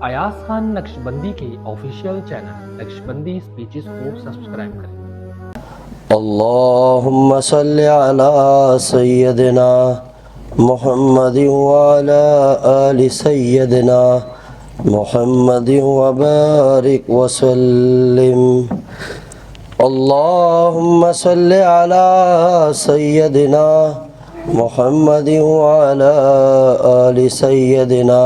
ایاز خان نقشبندی کے official channel Naqshbandi speeches کو subscribe کریں۔ اللہم صلی علی سیدنا محمد وعلی آل سیدنا محمد وبارک وسلم۔ اللہم صلی علی سیدنا محمد وعلی آل سیدنا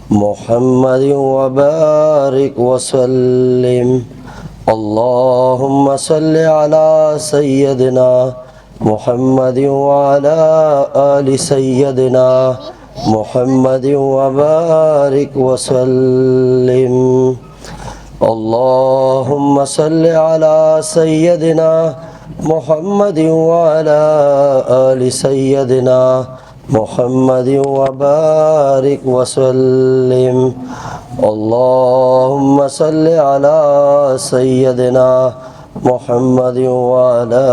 محمد وبارک وسلم۔ اللہم صلی علی سیدنا محمد وعلی آل سیدنا محمد وبارک وسلم۔ اللہم صلی علی سیدنا محمد وعلی آل سیدنا محمد وبارک وسلم۔ اللہم صلی علی سیدنا محمد وعلی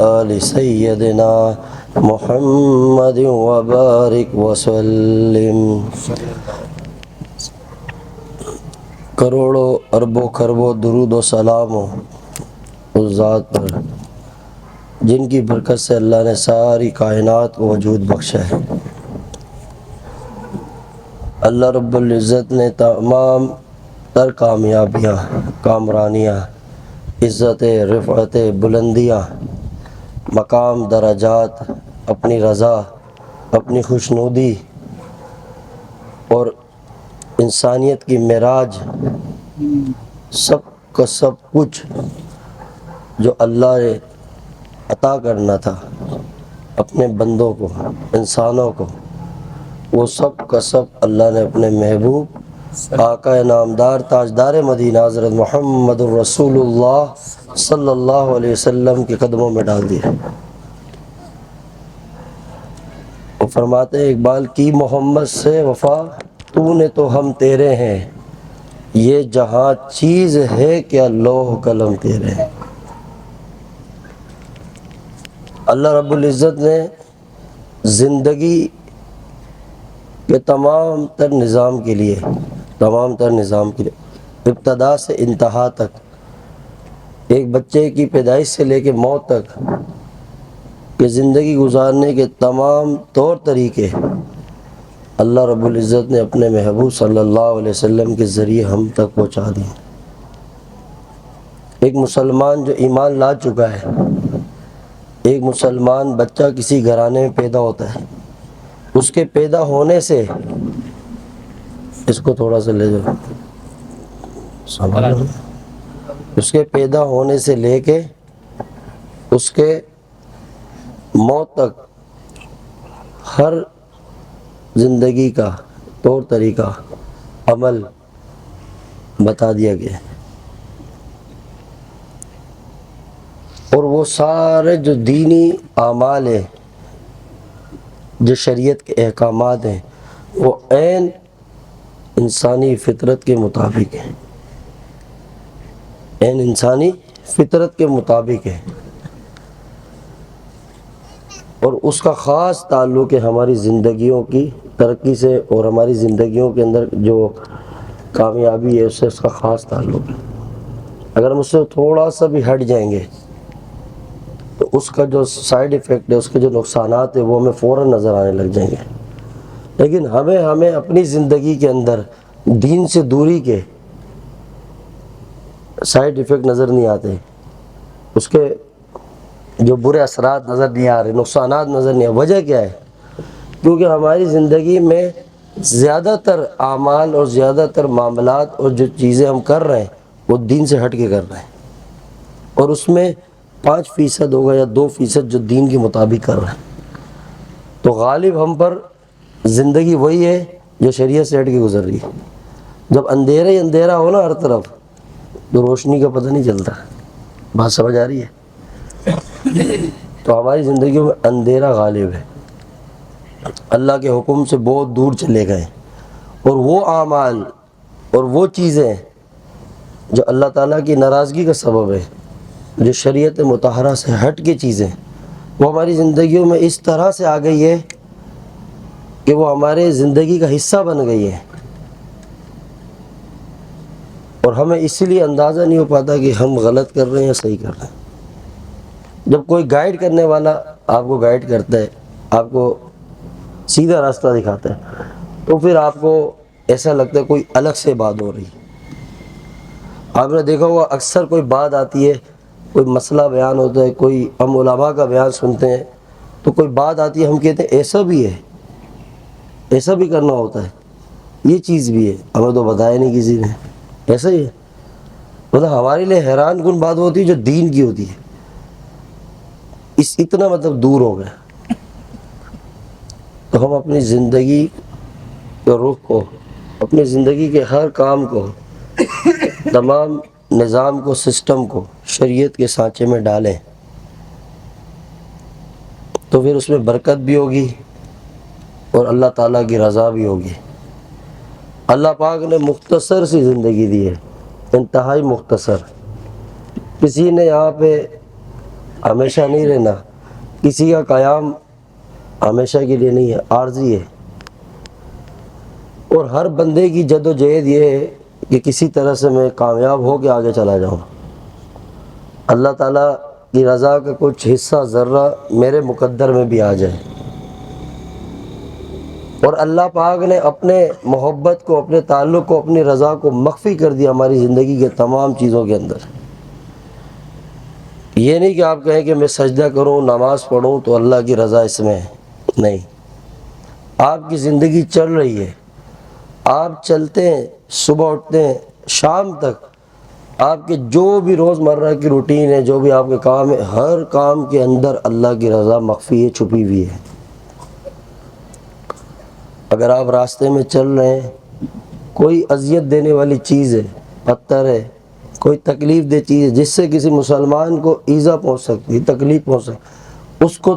آل سیدنا محمد وبارک وسلم۔ کروڑوں اربوں خربوں درود و سلام ہو اس ذات پر جن کی برکت سے اللہ نے ساری کائنات کو وجود بخشا ہے۔ اللہ رب العزت نے تمام تر کامیابیاں، کامرانیاں، عزتیں، رفعتیں، بلندیاں، مقام، درجات، اپنی رضا، اپنی خوشنودی اور انسانیت کی معراج، سب کا سب کچھ جو اللہ نے عطا کرنا تھا اپنے بندوں کو، انسانوں کو، وہ سب کا سب اللہ نے اپنے محبوب آقا نامدار تاجدار مدینہ حضرت محمد الرسول اللہ صلی اللہ علیہ وسلم کے قدموں میں ڈال دیا۔ وہ فرماتے ہیں اقبال کی محمد سے وفا تو نے تو ہم تیرے ہیں، یہ جہاں چیز ہے کیا لوح قلم تیرے ہیں۔ اللہ رب العزت نے زندگی کے تمام تر نظام کے لیے ابتدا سے انتہا تک، ایک بچے کی پیدائش سے لے کے موت تک کہ زندگی گزارنے کے تمام طور طریقے اللہ رب العزت نے اپنے محبوب صلی اللہ علیہ وسلم کے ذریعے ہم تک پہنچا دیے۔ ایک مسلمان جو ایمان لا چکا ہے، ایک مسلمان بچہ کسی گھرانے میں پیدا ہوتا ہے، اس کے پیدا ہونے سے، اس کو تھوڑا سا لے جاؤ، اس کے پیدا ہونے سے لے کے اس کے موت تک ہر زندگی کا طور طریقہ، عمل بتا دیا گیا ہے، اور وہ سارے جو دینی اعمال ہیں، جو شریعت کے احکامات ہیں، وہ عین انسانی فطرت کے مطابق ہیں، عین انسانی فطرت کے مطابق ہے، اور اس کا خاص تعلق ہے ہماری زندگیوں کی ترقی سے، اور ہماری زندگیوں کے اندر جو کامیابی ہے اس سے اس کا خاص تعلق ہے۔ اگر ہم اس سے تھوڑا سا بھی ہٹ جائیں گے تو اس کا جو سائیڈ ایفیکٹ ہے، اس کے جو نقصانات ہیں، وہ ہمیں فوراً نظر آنے لگ جائیں گے۔ لیکن ہمیں اپنی زندگی کے اندر دین سے دوری کے سائیڈ ایفیکٹ نظر نہیں آتے، اس کے جو برے اثرات نظر نہیں آ رہے، نقصانات نظر نہیں آ رہے۔ وجہ کیا ہے؟ کیونکہ ہماری زندگی میں زیادہ تر اعمال اور زیادہ تر معاملات اور جو چیزیں ہم کر رہے ہیں وہ دین سے ہٹ کے کر رہے ہیں، اور اس میں 5% ہوگا یا 2% جو دین کے مطابق کر رہے ہیں، تو غالب ہم پر زندگی وہی ہے جو شریعت سے ہٹ کے گزر رہی ہے۔ جب اندھیرا ہی اندھیرا ہو نا ہر طرف تو روشنی کا پتہ نہیں چلتا۔ بات سمجھ آ رہی ہے؟ تو ہماری زندگیوں میں اندھیرا غالب ہے، اللہ کے حکم سے بہت دور چلے گئے، اور وہ اعمال اور وہ چیزیں جو اللہ تعالیٰ کی ناراضگی کا سبب ہے، جو شریعت مطہرہ سے ہٹ کے چیزیں، وہ ہماری زندگیوں میں اس طرح سے آ گئی ہے کہ وہ ہمارے زندگی کا حصہ بن گئی ہے، اور ہمیں اسی لیے اندازہ نہیں ہو پاتا کہ ہم غلط کر رہے ہیں یا صحیح کر رہے ہیں۔ جب کوئی گائیڈ کرنے والا آپ کو گائیڈ کرتا ہے، آپ کو سیدھا راستہ دکھاتا ہے، تو پھر آپ کو ایسا لگتا ہے کوئی الگ سے بات ہو رہی ہے۔ آپ نے دیکھا ہوگا اکثر کوئی بات آتی ہے، کوئی مسئلہ بیان ہوتا ہے، کوئی ہم علماء کا بیان سنتے ہیں تو کوئی بات آتی ہے، ہم کہتے ہیں ایسا بھی ہے، ایسا بھی کرنا ہوتا ہے، یہ چیز بھی ہے، ہمیں تو بتایا نہیں کسی نے، ایسا ہی ہے۔ مطلب ہمارے لیے حیران کن بات ہوتی ہے جو دین کی ہوتی ہے، اس اتنا مطلب دور ہو گیا۔ تو ہم اپنی زندگی کے رخ کو، اپنی زندگی کے ہر کام کو، تمام نظام کو، سسٹم کو شریعت کے سانچے میں ڈالیں، تو پھر اس میں برکت بھی ہوگی اور اللہ تعالیٰ کی رضا بھی ہوگی۔ اللہ پاک نے مختصر سی زندگی دی ہے، انتہائی مختصر۔ کسی نے یہاں پہ ہمیشہ نہیں رہنا، کسی کا قیام ہمیشہ کے لیے نہیں ہے، عارضی ہے۔ اور ہر بندے کی جد و جہد یہ ہے کہ کسی طرح سے میں کامیاب ہو کے آگے چلا جاؤں، اللہ تعالیٰ کی رضا کا کچھ حصہ ذرہ میرے مقدر میں بھی آ جائے۔ اور اللہ پاک نے اپنے محبت کو، اپنے تعلق کو، اپنی رضا کو مخفی کر دیا ہماری زندگی کے تمام چیزوں کے اندر۔ یہ نہیں کہ آپ کہیں کہ میں سجدہ کروں، نماز پڑھوں تو اللہ کی رضا اس میں ہے، نہیں۔ آپ کی زندگی چل رہی ہے، آپ چلتے ہیں، صبح اٹھتے ہیں، شام تک آپ کے جو بھی روزمرہ کی روٹین ہے، جو بھی آپ کے کام ہے، ہر کام کے اندر اللہ کی رضا مخفی ہے، چھپی ہوئی ہے۔ اگر آپ راستے میں چل رہے ہیں، کوئی اذیت دینے والی چیز ہے، پتھر ہے، کوئی تکلیف دہ چیز ہے جس سے کسی مسلمان کو ایذا پہنچ سکتی ہے، تکلیف پہنچ سکتی، اس کو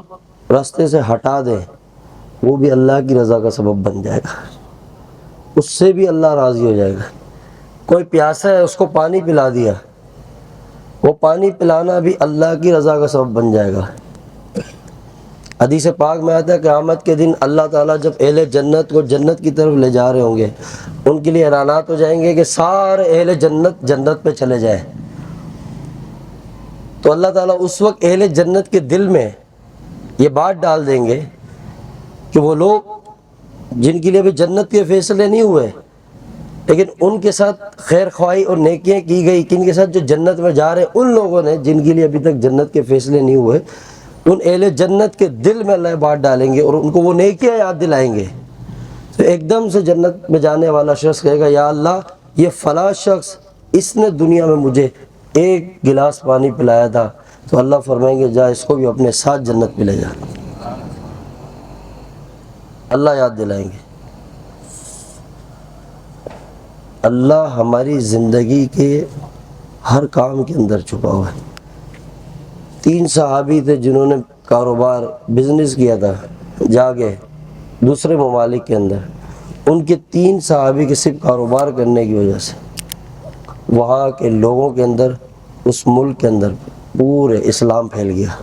راستے سے ہٹا دیں، وہ بھی اللہ کی رضا کا سبب بن جائے گا، اس سے بھی اللہ راضی ہو جائے گا۔ کوئی پیاسا ہے، اس کو پانی پلا دیا، وہ پانی پلانا بھی اللہ کی رضا کا سبب بن جائے گا۔ حدیث پاک میں آتا ہے کہ قیامت کے دن اللہ تعالیٰ جب اہل جنت کو جنت کی طرف لے جا رہے ہوں گے، ان کے لیے اعلانات ہو جائیں گے کہ سارے اہل جنت جنت پہ چلے جائیں، تو اللہ تعالیٰ اس وقت اہل جنت کے دل میں یہ بات ڈال دیں گے کہ وہ لوگ جن کے لیے ابھی جنت کے فیصلے نہیں ہوئے، لیکن ان کے ساتھ خیر خواہی اور نیکیاں کی گئی، کن کے ساتھ جو جنت میں جا رہے ہیں، ان لوگوں نے جن کے لیے ابھی تک جنت کے فیصلے نہیں ہوئے، ان اہل جنت کے دل میں اللہ بات ڈالیں گے اور ان کو وہ نیکیاں یاد دلائیں گے۔ تو ایک دم سے جنت میں جانے والا شخص کہے گا، یا اللہ یہ فلاں شخص، اس نے دنیا میں مجھے ایک گلاس پانی پلایا تھا، تو اللہ فرمائیں گے جا اس کو بھی اپنے ساتھ جنت میں لے جا، اللہ یاد دلائیں گے۔ اللہ ہماری زندگی کے ہر کام کے اندر چھپا ہوا ہے۔ 3 صحابی تھے جنہوں نے کاروبار، بزنس کیا تھا جا کے دوسرے ممالک کے اندر، ان کے 3 صحابی کے صرف کاروبار کرنے کی وجہ سے وہاں کے لوگوں کے اندر، اس ملک کے اندر پورے اسلام پھیل گیا۔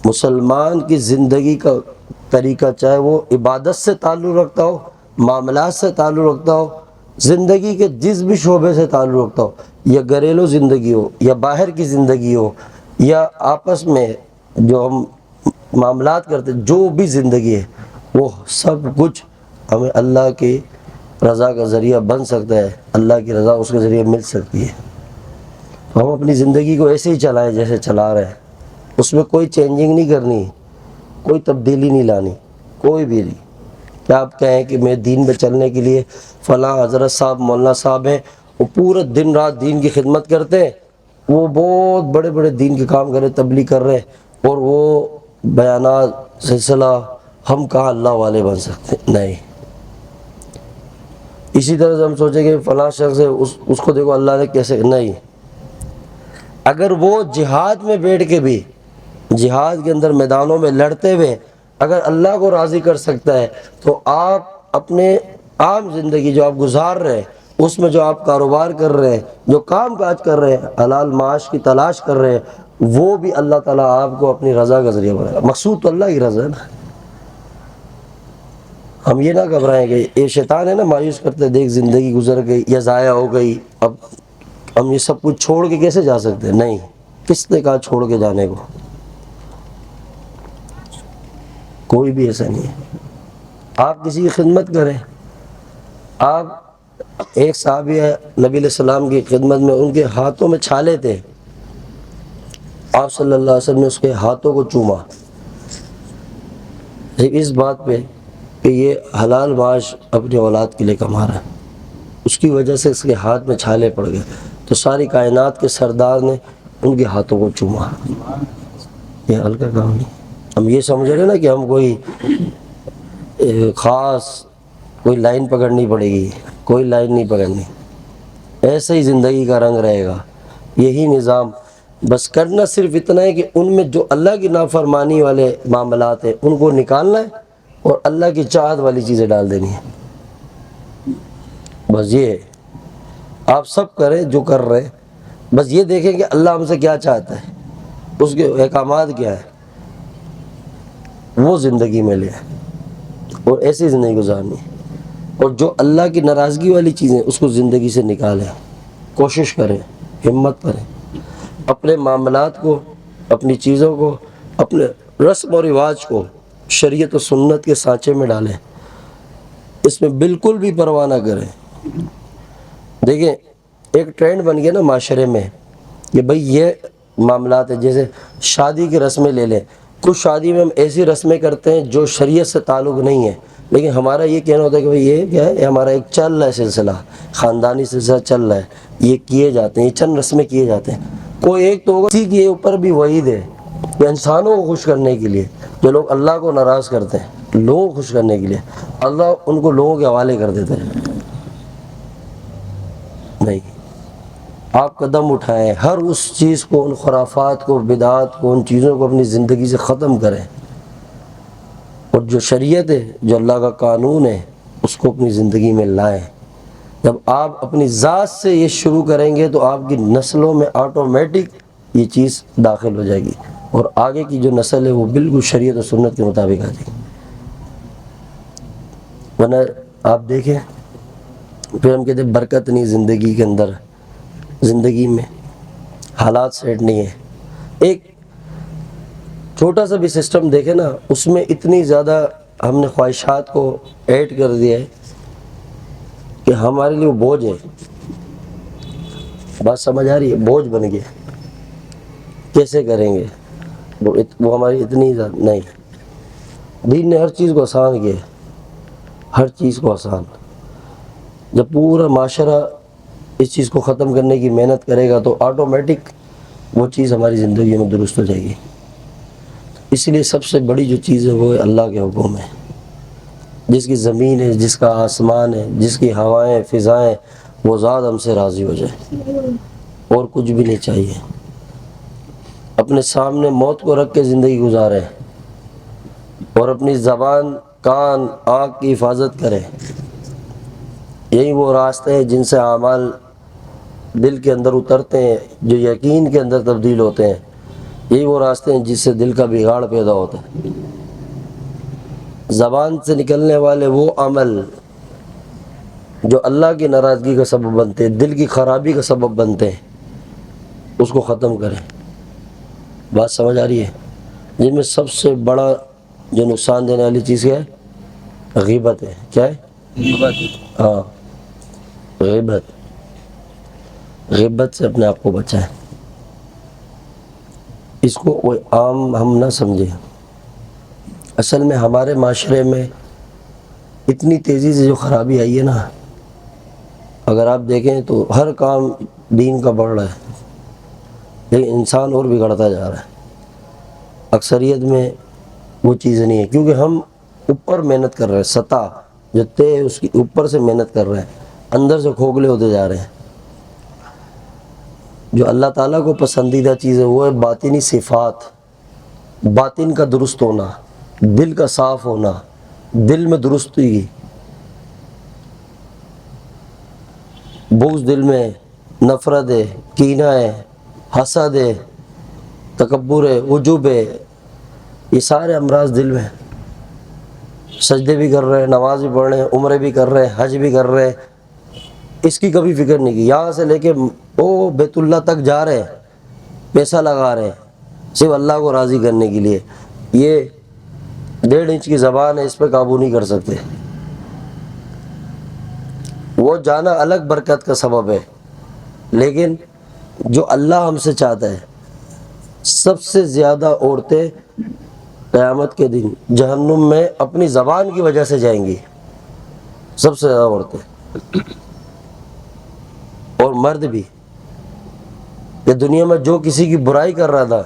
مسلمان کی زندگی کا طریقہ، چاہے وہ عبادت سے تعلق رکھتا ہو، معاملات سے تعلق رکھتا ہو، زندگی کے جس بھی شعبے سے تعلق رکھتا ہو، یا گھریلو زندگی ہو، یا باہر کی زندگی ہو، یا آپس میں جو ہم معاملات کرتے، جو بھی زندگی ہے، وہ سب کچھ ہمیں اللہ کی رضا کا ذریعہ بن سکتا ہے، اللہ کی رضا اس کے ذریعے مل سکتی ہے۔ ہم اپنی زندگی کو ایسے ہی چلائیں جیسے چلا رہے ہیں، اس میں کوئی چینجنگ نہیں کرنی، کوئی تبدیلی نہیں لانی، کوئی بھی نہیں۔ کیا آپ کہیں کہ میں دین پہ چلنے کے لیے فلاں حضرت صاحب، مولانا صاحب ہیں، وہ پورا دن رات دین کی خدمت کرتے ہیں، وہ بہت بڑے بڑے دین کے کام کر رہے، تبلیغ کر رہے ہیں، اور وہ بیانات سلسلہ، ہم کہاں اللہ والے بن سکتے؟ نہیں۔ اسی طرح سے ہم سوچیں کہ فلاں شخص ہے، اس کو دیکھو اللہ نے کیسے، نہیں۔ اگر وہ جہاد میں بیٹھ کے بھی، جہاد کے اندر میدانوں میں لڑتے ہوئے اگر اللہ کو راضی کر سکتا ہے، تو آپ اپنے عام زندگی جو آپ گزار رہے ہیں، اس میں جو آپ کاروبار کر رہے ہیں، جو کام کاج کر رہے ہیں، حلال معاش کی تلاش کر رہے ہیں، وہ بھی اللہ تعالیٰ آپ کو اپنی رضا کا ذریعہ بنائے گا۔ مقصود تو اللہ کی رضا ہے نا۔ ہم یہ نہ گھبرائیں کہ یہ شیطان ہے نا مایوس کرتے، دیکھ زندگی گزر گئی یا ضائع ہو گئی، اب ہم یہ سب کچھ چھوڑ کے کیسے جا سکتے ہیں؟ نہیں، کس نے کہا چھوڑ کے جانے کو؟ کوئی بھی ایسا نہیں ہے۔ آپ کسی کی خدمت کریں، آپ ایک صحابی ہے نبی علیہ السلام کی خدمت میں، ان کے ہاتھوں میں چھالے تھے، آپ صلی اللہ علیہ وسلم نے اس کے ہاتھوں کو چوما، اس بات پہ کہ یہ حلال معاش اپنی اولاد کے لیے کما رہا ہے، اس کی وجہ سے اس کے ہاتھ میں چھالے پڑ گئے، تو ساری کائنات کے سردار نے ان کے ہاتھوں کو چوما۔ یہ ہلکا کام نہیں۔ ہم یہ سمجھ رہے نا کہ ہم کوئی خاص کوئی لائن پکڑنی پڑے گی، کوئی لائن نہیں پکڑنی، ایسے ہی زندگی کا رنگ رہے گا، یہی نظام۔ بس کرنا صرف اتنا ہے کہ ان میں جو اللہ کی نافرمانی والے معاملات ہیں ان کو نکالنا ہے اور اللہ کی چاہت والی چیزیں ڈال دینی ہے، بس یہ ہے۔ آپ سب کریں جو کر رہے ہیں، بس یہ دیکھیں کہ اللہ ہم سے کیا چاہتا ہے، اس کے احکامات کیا ہے، وہ زندگی میں لے اور ایسی زندگی گزارنی ہے، اور جو اللہ کی ناراضگی والی چیزیں اس کو زندگی سے نکالیں، کوشش کریں، ہمت کریں، اپنے معاملات کو، اپنی چیزوں کو، اپنے رسم و رواج کو شریعت و سنت کے سانچے میں ڈالیں، اس میں بالکل بھی پرواہ نہ کریں۔ دیکھیں ایک ٹرینڈ بن گیا نا معاشرے میں کہ بھئی یہ معاملات ہیں، جیسے شادی کی رسمیں لے لیں، کچھ شادی میں ہم ایسی رسمیں کرتے ہیں جو شریعت سے تعلق نہیں ہے، لیکن ہمارا یہ کہنا ہوتا ہے کہ بھئی یہ کیا ہے، یہ ہمارا ایک چل رہا ہے سلسلہ، خاندانی سلسلہ چل رہا ہے، یہ کیے جاتے ہیں، یہ چند رسمیں کیے جاتے ہیں۔ کوئی ایک تو ہوگا اسی کے اوپر بھی وعید ہے کہ انسانوں کو خوش کرنے کے لیے جو لوگ اللہ کو ناراض کرتے ہیں، لوگوں کو خوش کرنے کے لیے اللہ ان کو لوگوں کے حوالے کر دیتے ہیں۔ نہیں، آپ قدم اٹھائیں، ہر اس چیز کو، ان خرافات کو، بدعات کو، ان چیزوں کو اپنی زندگی سے ختم کریں، اور جو شریعت ہے، جو اللہ کا قانون ہے، اس کو اپنی زندگی میں لائیں۔ جب آپ اپنی ذات سے یہ شروع کریں گے تو آپ کی نسلوں میں آٹومیٹک یہ چیز داخل ہو جائے گی، اور آگے کی جو نسل ہے وہ بالکل شریعت و سنت کے مطابق آ جائے گی۔ ورنہ آپ دیکھیں پھر ہم کہتے ہیں برکت نہیں زندگی کے اندر، زندگی میں حالات سیٹ نہیں ہے۔ ایک چھوٹا سا بھی سسٹم دیکھیں نا، اس میں اتنی زیادہ ہم نے خواہشات کو ایڈ کر دیا ہے کہ ہمارے لیے وہ بوجھ ہے۔ بات سمجھ آ رہی ہے؟ بوجھ بن گیا، کیسے کریں گے، وہ ہماری اتنی زیادہ نہیں۔ دین نے ہر چیز کو آسان کیا، ہر چیز کو آسان۔ جب پورا معاشرہ اس چیز کو ختم کرنے کی محنت کرے گا تو آٹومیٹک وہ چیز ہماری زندگی میں درست ہو جائے گی۔ اس لیے سب سے بڑی جو چیز ہے وہ ہے اللہ کے حکم ہے، جس کی زمین ہے، جس کا آسمان ہے، جس کی ہوائیں، فضائیں، وہ ذات ہم سے راضی ہو جائے، اور کچھ بھی نہیں چاہیے۔ اپنے سامنے موت کو رکھ کے زندگی گزاریں، اور اپنی زبان، کان، آنکھ کی حفاظت کریں۔ یہی وہ راستے ہیں جن سے اعمال دل کے اندر اترتے ہیں، جو یقین کے اندر تبدیل ہوتے ہیں۔ یہی وہ راستے ہیں جس سے دل کا بگاڑ پیدا ہوتا ہے۔ زبان سے نکلنے والے وہ عمل جو اللہ کی ناراضگی کا سبب بنتے ہیں، دل کی خرابی کا سبب بنتے ہیں، اس کو ختم کریں۔ بات سمجھ آ رہی ہے؟ جن میں سب سے بڑا جو نقصان دینے والی چیز کیا ہے؟ غیبت ہے۔ کیا ہے؟ غیبت۔ ہاں، غیبت۔ غیبت سے اپنے آپ کو بچائیں، اس کو کوئی عام ہم نہ سمجھیں۔ اصل میں ہمارے معاشرے میں اتنی تیزی سے جو خرابی آئی ہے نا، اگر آپ دیکھیں تو ہر کام دین کا بڑھ رہا ہے، لیکن انسان اور بگڑتا جا رہا ہے۔ اکثریت میں وہ چیزیں نہیں ہیں، کیونکہ ہم اوپر محنت کر رہے ہیں، سطح جو طے ہے اس کی اوپر سے محنت کر رہے ہیں، اندر سے کھوکھلے ہوتے جا رہے ہیں۔ جو اللہ تعالیٰ کو پسندیدہ چیز ہے وہ ہے باطنی صفات، باطن کا درست ہونا، دل کا صاف ہونا، دل میں درستی۔ بغض دل میں، نفرت ہے، کینہ ہے، حسد ہے، تکبر ہے، عجب ہے، یہ سارے امراض دل میں ہیں۔ سجدے بھی کر رہے ہیں، نماز بھی پڑھ رہے ہیں، عمرے بھی کر رہے ہیں، حج بھی کر رہے ہیں، اس کی کبھی فکر نہیں کی. یہاں سے لے کے وہ بیت اللہ تک جا رہے ہیں، پیسہ لگا رہے ہیں صرف اللہ کو راضی کرنے کے لیے. یہ 1.5 انچ کی زبان ہے، اس پہ قابو نہیں کر سکتے. وہ جانا الگ برکت کا سبب ہے، لیکن جو اللہ ہم سے چاہتا ہے، سب سے زیادہ عورتیں قیامت کے دن جہنم میں اپنی زبان کی وجہ سے جائیں گی، سب سے زیادہ عورتیں اور مرد بھی. کہ دنیا میں جو کسی کی برائی کر رہا تھا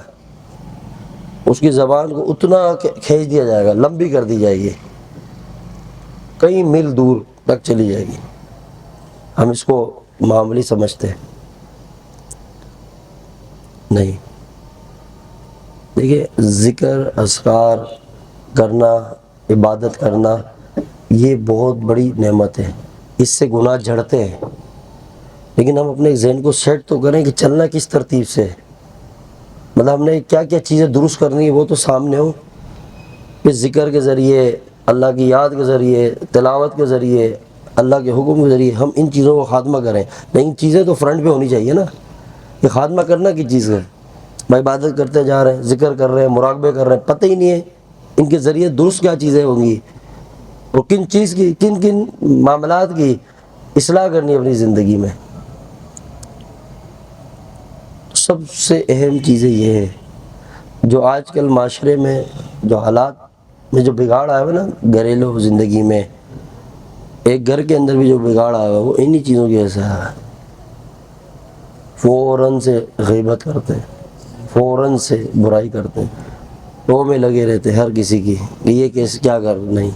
اس کی زبان کو اتنا کھینچ دیا جائے گا، لمبی کر دی جائے گی، کئی میل دور تک چلی جائے گی. ہم اس کو معمولی سمجھتے ہیں، نہیں. دیکھیے ذکر اذکار کرنا، عبادت کرنا، یہ بہت بڑی نعمت ہے. اس سے گناہ جھڑتے ہیں، لیکن ہم اپنے ذہن کو سیٹ تو کریں کہ چلنا کس ترتیب سے ہے. مطلب ہم نے کیا کیا چیزیں درست کرنی ہے وہ تو سامنے ہو. کہ ذکر کے ذریعے، اللہ کی یاد کے ذریعے، تلاوت کے ذریعے، اللہ کے حکم کے ذریعے ہم ان چیزوں کو خاتمہ کریں. لیکن چیزیں تو فرنٹ پہ ہونی چاہیے نا. یہ خاتمہ کرنا کی چیز ہے؟ بھائی عبادت کرتے جا رہے ہیں، ذکر کر رہے ہیں، مراقبے کر رہے ہیں، پتہ ہی نہیں ہے ان کے ذریعے درست کیا چیزیں ہوں گی اور کن چیز کی، کن کن معاملات کی اصلاح کرنی ہے اپنی زندگی میں. سب سے اہم چیزیں یہ ہے جو آج کل معاشرے میں، جو حالات میں جو بگاڑ آیا ہوا نا گھریلو زندگی میں، ایک گھر کے اندر بھی جو بگاڑ آیا ہوا وہ انہی چیزوں کی وجہ سے ہے. فوراً سے غیبت کرتے ہیں، فوراً سے برائی کرتے ہیں، وہ میں لگے رہتے ہر کسی کی کہ یہ کیسے کیا کر نہیں.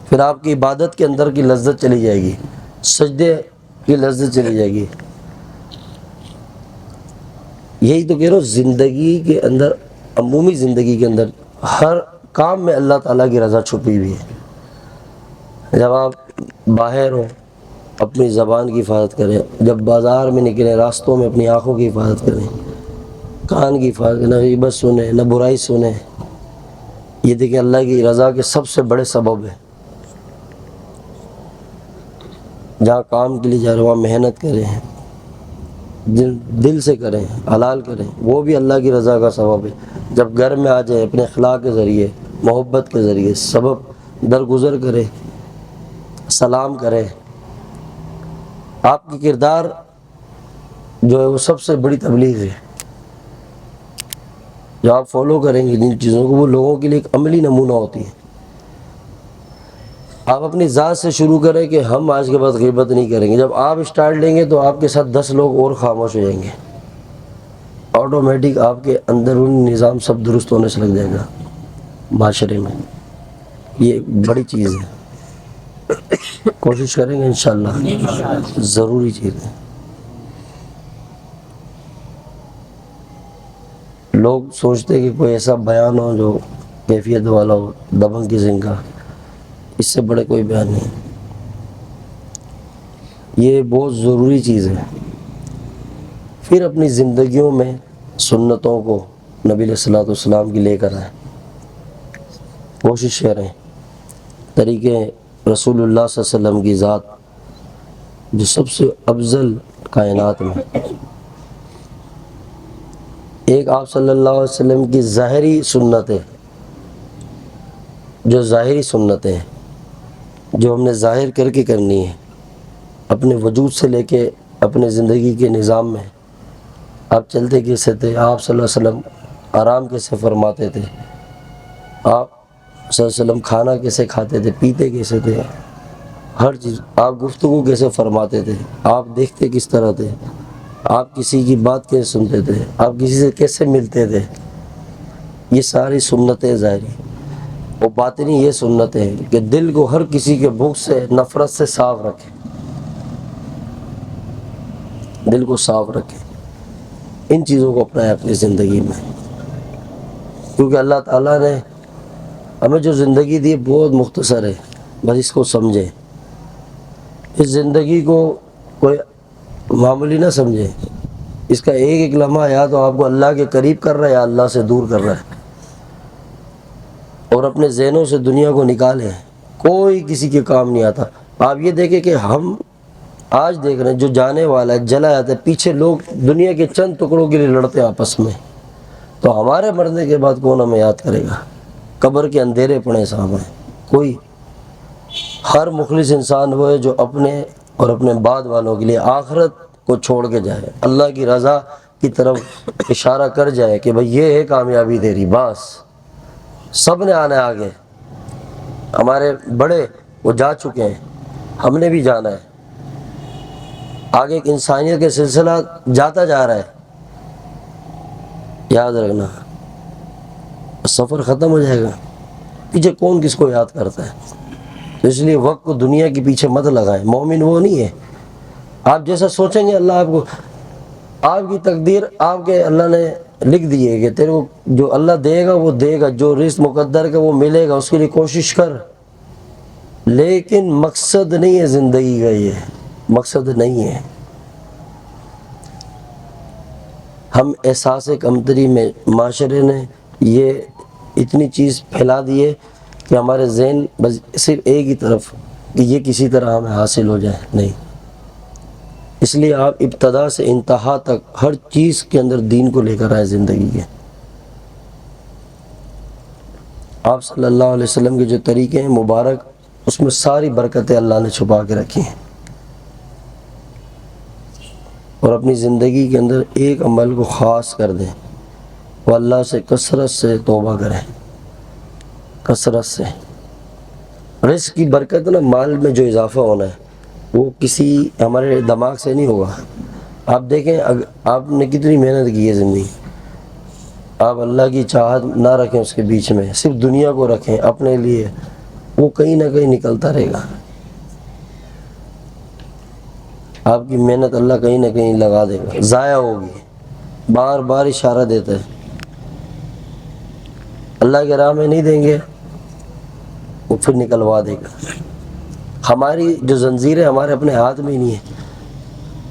پھر آپ کی عبادت کے اندر کی لذت چلی جائے گی، سجدے کی لذت چلی جائے گی. یہی تو کہہ رہا ہوں، زندگی کے اندر، عمومی زندگی کے اندر ہر کام میں اللہ تعالیٰ کی رضا چھپی ہوئی ہے. جب آپ باہر ہوں اپنی زبان کی حفاظت کریں، جب بازار میں نکلیں راستوں میں اپنی آنکھوں کی حفاظت کریں، کان کی حفاظت کریں، نہ غیبت سنیں، نہ برائی سنیں. یہ دیکھیں اللہ کی رضا کے سب سے بڑے سبب ہے. جہاں کام کے لیے جا رہے ہیں وہاں محنت کریں، دل سے کریں، حلال کریں، وہ بھی اللہ کی رضا کا سبب ہے. جب گھر میں آ جائے اپنے اخلاق کے ذریعے، محبت کے ذریعے سبب درگزر کرے، سلام کرے. آپ کی کردار جو ہے وہ سب سے بڑی تبلیغ ہے. جو آپ فالو کریں گے جن چیزوں کو، وہ لوگوں کے لیے ایک عملی نمونہ ہوتی ہے. آپ اپنی ذات سے شروع کریں کہ ہم آج کے بعد غیبت نہیں کریں گے. جب آپ اسٹارٹ لیں گے تو آپ کے ساتھ 10 لوگ اور خاموش ہو جائیں گے. آٹومیٹک آپ کے اندرونی نظام سب درست ہونے سے لگ جائے گا معاشرے میں. یہ ایک بڑی چیز ہے، کوشش کریں گے انشاءاللہ، ضروری چیز ہے. لوگ سوچتے کہ کوئی ایسا بیان ہو جو کیفیت والا ہو، دبنگ قسم کا، اس سے بڑے کوئی بیان نہیں. یہ بہت ضروری چیز ہے. پھر اپنی زندگیوں میں سنتوں کو نبی علیہ الصلوۃ والسلام کی لے کر آئیں، کوشش کریں طریقے رسول اللہ صلی اللہ علیہ وسلم کی ذات جو سب سے افضل کائنات میں. ایک آپ صلی اللہ علیہ وسلم کی ظاہری سنتیں، جو ظاہری سنتیں ہیں جو ہم نے ظاہر کر کے کرنی ہے اپنے وجود سے لے کے اپنے زندگی کے نظام میں. آپ چلتے کیسے تھے، آپ صلی اللہ علیہ وسلم آرام کیسے فرماتے تھے، آپ صلی اللہ علیہ وسلم کھانا کیسے کھاتے تھے، پیتے کیسے تھے، ہر چیز. آپ گفتگو کیسے فرماتے تھے، آپ دیکھتے کس طرح تھے، آپ کسی کی بات کیسے سنتے تھے، آپ کسی سے کیسے ملتے تھے. یہ ساری سنتیں ظاہری. اور باطنی یہ سنتیں ہیں کہ دل کو ہر کسی کے بغض سے، نفرت سے صاف رکھیں، دل کو صاف رکھیں. ان چیزوں کو اپنائیں اپنی زندگی میں، کیونکہ اللہ تعالیٰ نے ہمیں جو زندگی دی بہت مختصر ہے. بس اس کو سمجھیں، اس زندگی کو کوئی معمولی نہ سمجھیں. اس کا ایک ایک لمحہ یا تو آپ کو اللہ کے قریب کر رہا ہے یا اللہ سے دور کر رہا ہے. اور اپنے ذہنوں سے دنیا کو نکالیں، کوئی کسی کے کام نہیں آتا۔ آپ یہ دیکھیں کہ ہم آج دیکھ رہے ہیں جو جانے والا ہے جلا جاتا ہے، پیچھے لوگ دنیا کے چند ٹکڑوں کے لیے لڑتے ہیں آپس میں، تو ہمارے مرنے کے بعد کون ہمیں یاد کرے گا؟ قبر کے اندھیرے پڑے سامنے، کوئی۔ ہر مخلص انسان وہ ہے جو اپنے اور اپنے بعد والوں کے لیے آخرت کو چھوڑ کے جائے، اللہ کی رضا کی طرف اشارہ کر جائے کہ بھئی یہ ہے کامیابی تیری، بس۔ سب نے آنا ہے آگے، ہمارے بڑے وہ جا چکے ہیں، ہم نے بھی جانا ہے آگے۔ ایک انسانیت کے سلسلہ جاتا جا رہا ہے، یاد رکھنا، سفر ختم ہو جائے گا، پیچھے کون کس کو یاد کرتا ہے؟ تو اس لیے وقت کو دنیا کے پیچھے مت لگائیں۔ مومن وہ نہیں ہے آپ جیسا سوچیں گے اللہ آپ کو، آپ کی تقدیر آپ کے اللہ نے لکھ دی ہے کہ تیرے کو جو اللہ دے گا وہ دے گا، جو رزق مقدر کا وہ ملے گا، اس کے لیے کوشش کر، لیکن مقصد نہیں ہے زندگی کا، یہ مقصد نہیں ہے۔ ہم احساس کمتری میں معاشرے نے یہ اتنی چیز پھیلا دی ہے کہ ہمارے ذہن بس صرف ایک ہی طرف کہ یہ کسی طرح ہمیں حاصل ہو جائے، نہیں۔ اس لیے آپ ابتدا سے انتہا تک ہر چیز کے اندر دین کو لے کر آئے زندگی کے۔ آپ صلی اللہ علیہ وسلم کے جو طریقے ہیں مبارک، اس میں ساری برکتیں اللہ نے چھپا کے رکھی ہیں، اور اپنی زندگی کے اندر ایک عمل کو خاص کر دیں، وہ اللہ سے کثرت سے توبہ کریں، کثرت سے۔ رزق کی برکت نا، مال میں جو اضافہ ہونا ہے وہ کسی ہمارے دماغ سے نہیں ہوگا۔ آپ دیکھیں آپ نے کتنی محنت کی ہے زندگی، آپ اللہ کی چاہت نہ رکھیں اس کے بیچ میں، صرف دنیا کو رکھیں اپنے لیے، وہ کہیں نہ کہیں نکلتا رہے گا۔ آپ کی محنت اللہ کہیں نہ کہیں لگا دے گا، ضائع ہوگی۔ بار بار اشارہ دیتا ہے، اللہ کے راہ میں نہیں دیں گے وہ پھر نکلوا دے گا۔ ہماری جو زنجیریں ہمارے اپنے ہاتھ میں نہیں ہیں،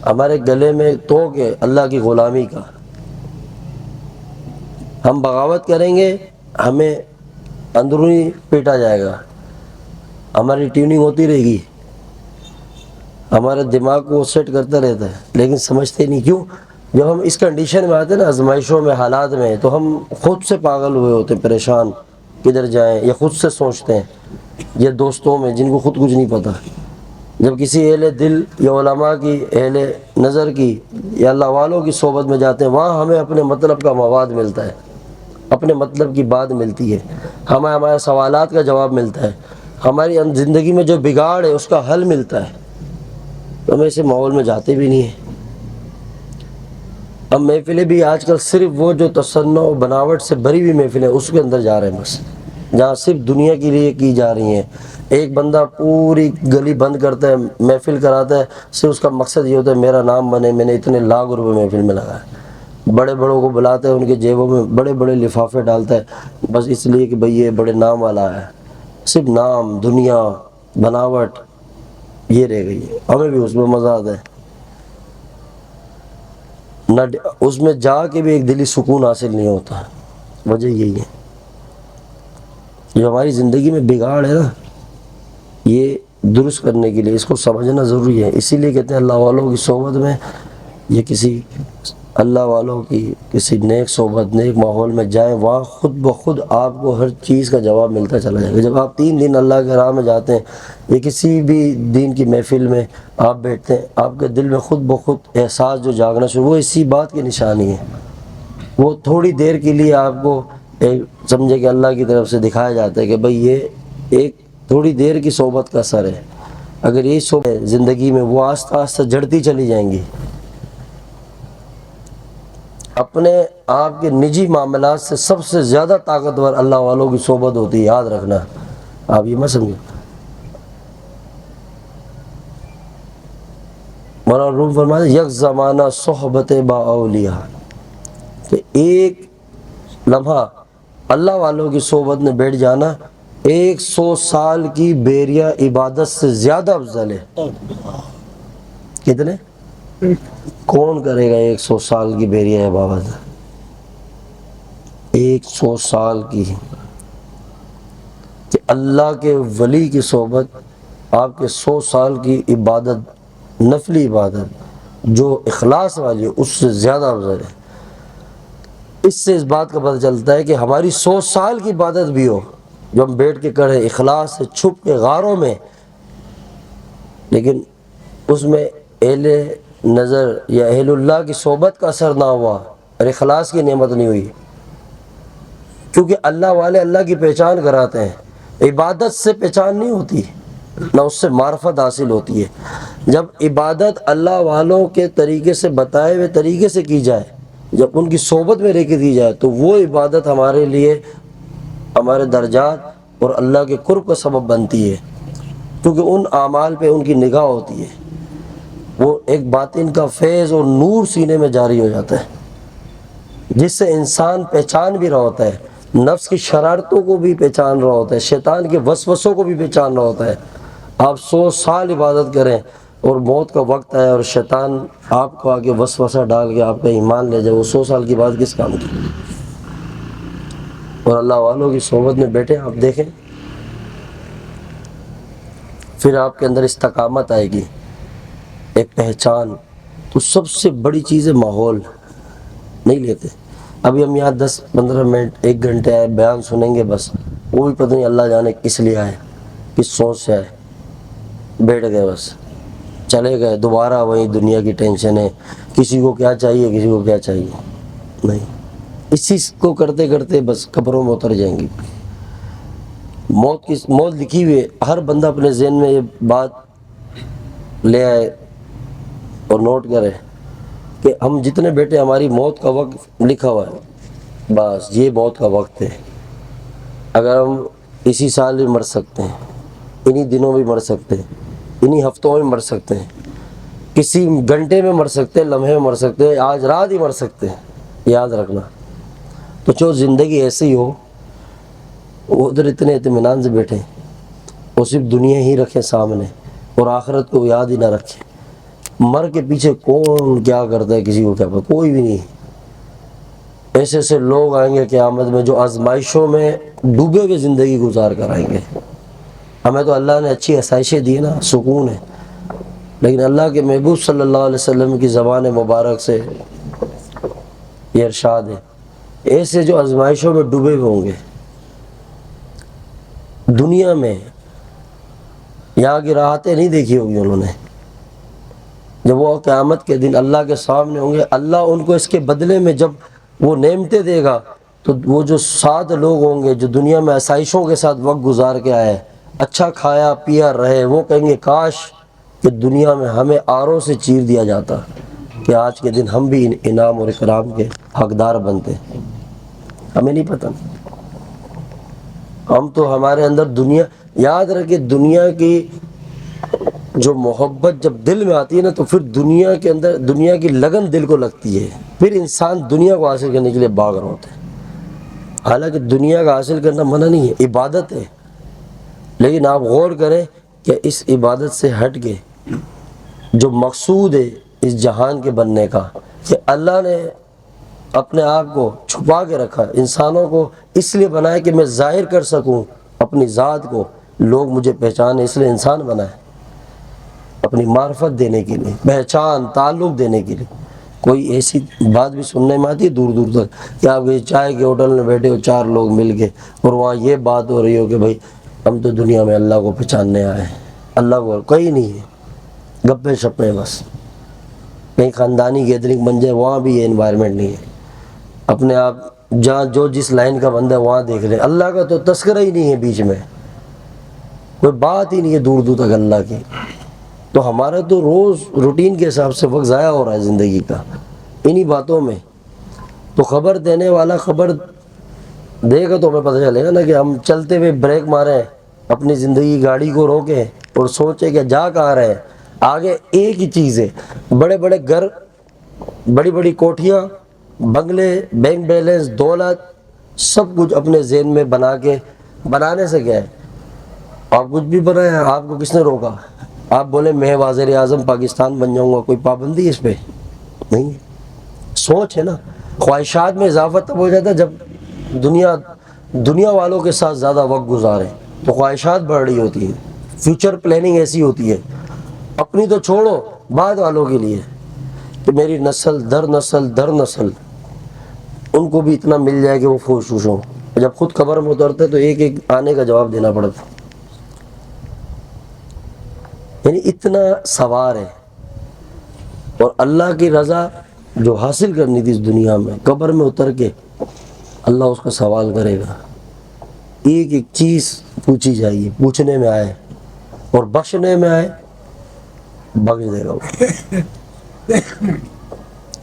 ہمارے گلے میں توق ہے اللہ کی غلامی کا۔ ہم بغاوت کریں گے، ہمیں اندرونی پیٹا جائے گا، ہماری ٹیوننگ ہوتی رہے گی، ہمارے دماغ کو سیٹ کرتا رہتا ہے، لیکن سمجھتے نہیں۔ کیوں؟ جب ہم اس کنڈیشن میں آتے ہیں نا، آزمائشوں میں، حالات میں، تو ہم خود سے پاگل ہوئے ہوتے ہیں، پریشان کدھر جائیں، یا خود سے سوچتے ہیں، یا دوستوں میں جن کو خود کچھ نہیں پتہ۔ جب کسی اہل دل یا علماء کی، اہل نظر کی یا اللہ والوں کی صحبت میں جاتے ہیں، وہاں ہمیں اپنے مطلب کا مواد ملتا ہے، اپنے مطلب کی بات ملتی ہے، ہمیں ہمارے سوالات کا جواب ملتا ہے، ہماری زندگی میں جو بگاڑ ہے اس کا حل ملتا ہے۔ تو ہم ایسے ماحول میں جاتے بھی نہیں ہیں۔ اب محفلیں بھی آج کل صرف وہ جو تصنع و بناوٹ سے بھری ہوئی محفلیں اس کے اندر جا رہے ہیں، بس جہاں صرف دنیا کے لیے کی جا رہی ہیں۔ ایک بندہ پوری گلی بند کرتا ہے، محفل کراتا ہے، صرف اس کا مقصد یہ ہوتا ہے میرا نام بنے، میں نے اتنے لاکھ روپے محفل میں لگائے۔ بڑے بڑوں کو بلاتا ہے، ان کے جیبوں میں بڑے بڑے لفافے ڈالتا ہے، بس اس لیے کہ بھئی یہ بڑے نام والا ہے۔ صرف نام، دنیا، بناوٹ یہ رہ گئی ہے۔ ہمیں بھی اس میں مزہ آتا ہے، نہ اس میں جا کے بھی ایک دلی سکون حاصل نہیں ہوتا۔ وجہ یہی ہے، جو ہماری زندگی میں بگاڑ ہے نا، یہ درست کرنے کے لیے اس کو سمجھنا ضروری ہے۔ اسی لیے کہتے ہیں اللہ والوں کی صحبت میں، یہ کسی اللہ والوں کی کسی نیک صحبت، نیک ماحول میں جائیں، وہاں خود بخود آپ کو ہر چیز کا جواب ملتا چلا جائے گا۔ جب آپ 3 دن اللہ کے راہ میں جاتے ہیں یا کسی بھی دین کی محفل میں آپ بیٹھتے ہیں، آپ کے دل میں خود بخود احساس جو جاگنا شروع، وہ اسی بات کی نشانی ہے۔ وہ تھوڑی دیر کے لیے آپ کو سمجھے کہ اللہ کی طرف سے دکھایا جاتا ہے کہ بھئی یہ ایک تھوڑی دیر کی صحبت کا اثر ہے۔ اگر یہ صحبت زندگی میں وہ آہستہ آہستہ جڑتی چلی جائیں گی۔ اپنے آپ کے نجی معاملات سے سب سے زیادہ طاقتور اللہ والوں کی صحبت ہوتی ہے، یاد رکھنا، آپ یہ مت سمجھیں۔ مولانا روم فرماتے ہیں یک زمانہ صحبت با اولیاء، کہ ایک لمحہ اللہ والوں کی صحبت میں بیٹھ جانا 100 سال کی بیریا عبادت سے زیادہ افضل ہے۔ کتنے؟ کون کرے گا 100 سال کی بیریا عبادت؟ 100 سال کی اللہ کے ولی کی صحبت آپ کے 100 سال کی عبادت، نفلی عبادت جو اخلاص والی ہے، اس سے زیادہ افضل ہے۔ اس سے اس بات کا پتہ چلتا ہے کہ ہماری 100 سال کی عبادت بھی ہو، جو ہم بیٹھ کے کریں اخلاص سے، چھپ کے غاروں میں، لیکن اس میں اہل نظر یا اہل اللہ کی صحبت کا اثر نہ ہوا اور اخلاص کی نعمت نہیں ہوئی، کیونکہ اللہ والے اللہ کی پہچان کراتے ہیں، عبادت سے پہچان نہیں ہوتی، نہ اس سے معرفت حاصل ہوتی ہے۔ جب عبادت اللہ والوں کے طریقے سے، بتائے ہوئے طریقے سے کی جائے، جب ان کی صحبت میں رہ کے دی جائے، تو وہ عبادت ہمارے لیے ہمارے درجات اور اللہ کے قرب کا سبب بنتی ہے، کیونکہ ان اعمال پہ ان کی نگاہ ہوتی ہے، وہ ایک باطن کا فیض اور نور سینے میں جاری ہو جاتا ہے، جس سے انسان پہچان بھی رہا ہوتا ہے، نفس کی شرارتوں کو بھی پہچان رہا ہوتا ہے، شیطان کے وسوسوں کو بھی پہچان رہا ہوتا ہے۔ آپ 100 سال عبادت کریں اور موت کا وقت آئے اور شیطان آپ کو آگے وسوسہ ڈال کے آپ کا ایمان لے جائے، وہ 100 سال کی بات کس کام کی؟ اور اللہ والوں کی صحبت میں بیٹھے آپ دیکھیں، پھر آپ کے اندر استقامت آئے گی، ایک پہچان۔ تو سب سے بڑی چیز ہے ماحول نہیں لیتے۔ ابھی ہم یہاں 10-15 منٹ 1 گھنٹے آئے، بیان سنیں گے، بس وہ بھی پتہ نہیں اللہ جانے کس لیے آئے، کس سوچ سے آئے، بیٹھ گئے، بس چلے گئے، دوبارہ وہی دنیا کی ٹینشن ہے، کسی کو کیا چاہیے، کسی کو کیا چاہیے، نہیں، اس چیز کو کرتے کرتے بس قبروں میں اتر جائیں گی۔ موت لکھی ہوئی ہے، ہر بندہ اپنے ذہن میں یہ بات لے آئے اور نوٹ کرے کہ ہم جتنے بیٹے، ہماری موت کا وقت لکھا ہوا ہے، بس یہ موت کا وقت ہے۔ اگر ہم اسی سال بھی مر سکتے ہیں، انہی دنوں بھی مر سکتے ہیں، انہی ہفتوں میں مر سکتے ہیں، کسی گھنٹے میں مر سکتے ہیں، لمحے میں مر سکتے ہیں، آج رات ہی مر سکتے ہیں، یاد رکھنا۔ تو جو زندگی ایسی ہو، وہ ادھر اتنے اطمینان سے بیٹھے اور صرف دنیا ہی رکھیں سامنے اور آخرت کو یاد ہی نہ رکھیں۔ مر کے پیچھے کون کیا کرتا ہے، کسی کو کیا پتا، کوئی بھی نہیں۔ ایسے ایسے لوگ آئیں گے قیامت میں جو آزمائشوں میں ڈوبے ہوئے زندگی گزار کر آئیں گے۔ ہمیں تو اللہ نے اچھی آسائشیں دی نا، سکون ہے، لیکن اللہ کے محبوب صلی اللہ علیہ وسلم کی زبان مبارک سے یہ ارشاد ہے، ایسے جو آزمائشوں میں ڈوبے ہوئے ہوں گے دنیا میں، یہاں کی راحتیں نہیں دیکھی ہوگی انہوں نے، جب وہ قیامت کے دن اللہ کے سامنے ہوں گے، اللہ ان کو اس کے بدلے میں جب وہ نعمتیں دے گا، تو وہ جو 7 لوگ ہوں گے جو دنیا میں آسائشوں کے ساتھ وقت گزار کے آئے، اچھا کھایا پیا رہے، وہ کہیں گے کاش کہ دنیا میں ہمیں آروں سے چیر دیا جاتا کہ آج کے دن ہم بھی انعام اور اکرام کے حقدار بنتے۔ ہمیں نہیں پتہ، ہم تو ہمارے اندر دنیا، یاد رکھے دنیا کی جو محبت جب دل میں آتی ہے نا، تو پھر دنیا کے اندر دنیا کی لگن دل کو لگتی ہے، پھر انسان دنیا کو حاصل کرنے کے لیے بھاگ رہا ہوتا ہے۔ حالانکہ دنیا کا حاصل کرنا منع نہیں ہے، عبادت ہے، لیکن آپ غور کریں کہ اس عبادت سے ہٹ کے جو مقصود ہے اس جہان کے بننے کا، کہ اللہ نے اپنے آپ کو چھپا کے رکھا، انسانوں کو اس لیے بنایا کہ میں ظاہر کر سکوں اپنی ذات کو، لوگ مجھے پہچانے، اس لیے انسان بنائے، اپنی معرفت دینے کے لیے، پہچان تعلق دینے کے لیے۔ کوئی ایسی بات بھی سننے میں آتی ہے دور دور تک کہ آپ کسی چائے کے ہوٹل میں بیٹھے ہو، 4 لوگ مل کے، اور وہاں یہ بات ہو رہی ہو کہ بھائی ہم تو دنیا میں اللہ کو پہچاننے آئے ہیں، اللہ کو کوئی نہیں ہے، گپے شپے بس، کہیں خاندانی گیدرنگ بن جائے وہاں بھی یہ انوائرمنٹ نہیں ہے، اپنے آپ جہاں جو جس لائن کا بندہ ہے وہاں دیکھ لے، اللہ کا تو تذکرہ ہی نہیں ہے، بیچ میں کوئی بات ہی نہیں ہے دور دور تک اللہ کی۔ تو ہمارا تو روز روٹین کے حساب سے وقت ضائع ہو رہا ہے زندگی کا انہی باتوں میں۔ تو خبر دینے والا خبر دے گا تو ہمیں پتہ چلے گا نا کہ ہم چلتے ہوئے بریک ماریں، اپنی زندگی گاڑی کو روکیں اور سوچیں کہ جا کہاں رہے ہیں۔ آگے ایک ہی چیز ہے، بڑے بڑے گھر، بڑی بڑی کوٹھیاں، بنگلے، بینک بیلنس، دولت، سب کچھ اپنے ذہن میں بنا کے، بنانے سے کیا ہے، آپ کچھ بھی بنائیں، آپ کو کس نے روکا؟ آپ بولے میں وزیر اعظم پاکستان بن جاؤں گا، کوئی پابندی اس پہ نہیں ہے، سوچ ہے نا۔ خواہشات میں اضافہ تب ہو جاتا ہے جب دنیا والوں کے ساتھ زیادہ وقت گزارے، تو خواہشات بڑھ رہی ہوتی ہیں، فیوچر پلاننگ ایسی ہوتی ہے، اپنی تو چھوڑو بعد والوں کے لیے کہ میری نسل در نسل ان کو بھی اتنا مل جائے کہ وہ خوش ہوں. جب خود قبر میں اترتے تو ایک ایک آنے کا جواب دینا پڑتا، یعنی اتنا سوار ہے. اور اللہ کی رضا جو حاصل کرنی تھی اس دنیا میں، قبر میں اتر کے اللہ اس کا سوال کرے گا، ایک ایک چیز پوچھی جائے گی، پوچھنے میں آئے اور بخشنے میں آئے بخش دے گا وہ.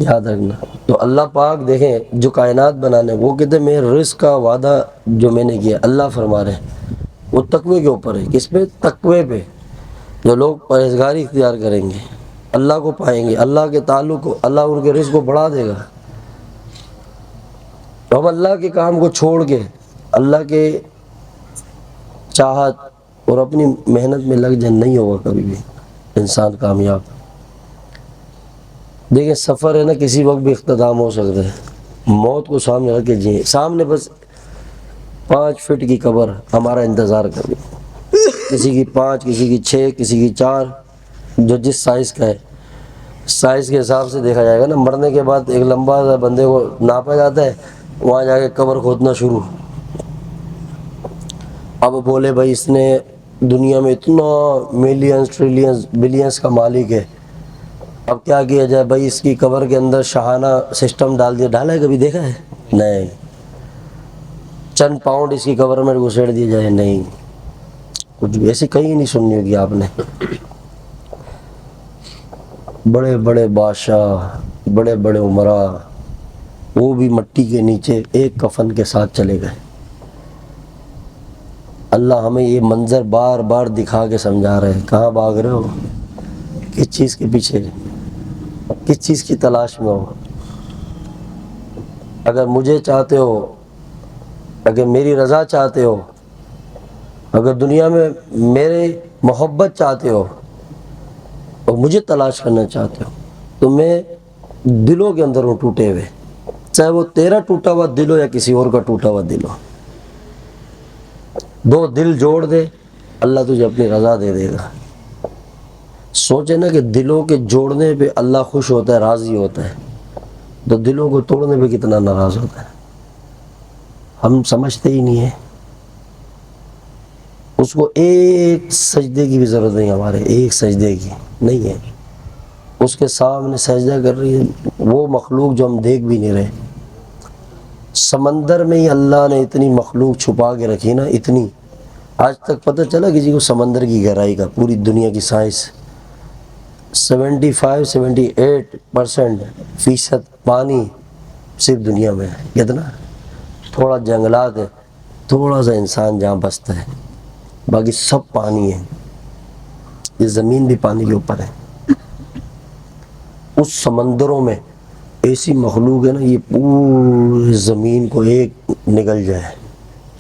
یاد رکھنا. تو اللہ پاک دیکھیں جو کائنات بنانے، وہ کہتے ہیں میرے رزق کا وعدہ جو میں نے کیا، اللہ فرما رہے ہیں وہ تقوی کے اوپر ہے. کس پہ؟ تقوی پہ. جو لوگ پرہیزگاری اختیار کریں گے اللہ کو پائیں گے، اللہ کے تعلق کو، اللہ ان کے رزق کو بڑھا دے گا. تو ہم اللہ کے کام کو چھوڑ کے اللہ کے چاہت اور اپنی محنت میں لگ جائیں، نہیں ہوگا کبھی بھی انسان کامیاب. دیکھیں سفر ہے نا، کسی وقت بھی اختتام ہو سکتا ہے. موت کو سامنے رکھ کے جئیں، سامنے بس 5 فٹ کی قبر ہمارا انتظار کر رہی، کسی کی 5، کسی کی 6، کسی کی 4، جو جس سائز کا ہے. سائز کے حساب سے دیکھا جائے گا نا. مرنے کے بعد ایک لمبا سا بندے کو ناپا جاتا ہے، وہاں جا کے قبر کھودنا شروع. اب بولے بھائی اس نے دنیا میں اتنا ملینز ٹریلینز بلینز کا مالک ہے، اب کیا کیا جائے بھائی؟ اس کی قبر کے اندر شاہانہ سسٹم ڈال دیا. ڈالا ہے کبھی؟ دیکھا ہے؟ نہیں. چند پاؤنڈ اس کی قبر میں گھسیڑ دیا جائے؟ نہیں. کچھ بھی ایسی کہیں نہیں سننی ہوگی آپ نے. بڑے بڑے بادشاہ، بڑے بڑے عمراء، وہ بھی مٹی کے نیچے ایک کفن کے ساتھ چلے گئے. اللہ ہمیں یہ منظر بار بار دکھا کے سمجھا رہے ہیں. کہاں بھاگ رہے ہو؟ کس چیز کے پیچھے؟ کس چیز کی تلاش میں ہو؟ اگر مجھے چاہتے ہو، اگر میری رضا چاہتے ہو، اگر دنیا میں میرے محبت چاہتے ہو اور مجھے تلاش کرنا چاہتے ہو، تو میں دلوں کے اندر ہوں ٹوٹے ہوئے، چاہے وہ تیرا ٹوٹا ہوا دل ہو یا کسی اور کا ٹوٹا ہوا دل ہو. 2 دل جوڑ دے، اللہ تجھے اپنی رضا دے دے گا. سوچے نا کہ دلوں کے جوڑنے پہ اللہ خوش ہوتا ہے، راضی ہوتا ہے، تو دلوں کو توڑنے پہ کتنا ناراض ہوتا ہے. ہم سمجھتے ہی نہیں ہیں. اس کو ایک سجدے کی بھی ضرورت نہیں، ہمارے ایک سجدے کی نہیں ہے. اس کے سامنے سجدہ کر رہی ہے وہ مخلوق جو ہم دیکھ بھی نہیں رہے. سمندر میں ہی اللہ نے اتنی مخلوق چھپا کے رکھی نا، اتنی. آج تک پتہ چلا کسی کو سمندر کی گہرائی کا؟ پوری دنیا کی سائنس 75-78% پانی صرف دنیا میں ہے. کتنا؟ تھوڑا جنگلات ہے، تھوڑا سا انسان جہاں بستا ہے، باقی سب پانی ہے. یہ زمین بھی پانی کے اوپر ہے. اس سمندروں میں ایسی مخلوق ہے نا، یہ پوری زمین کو ایک نگل جائے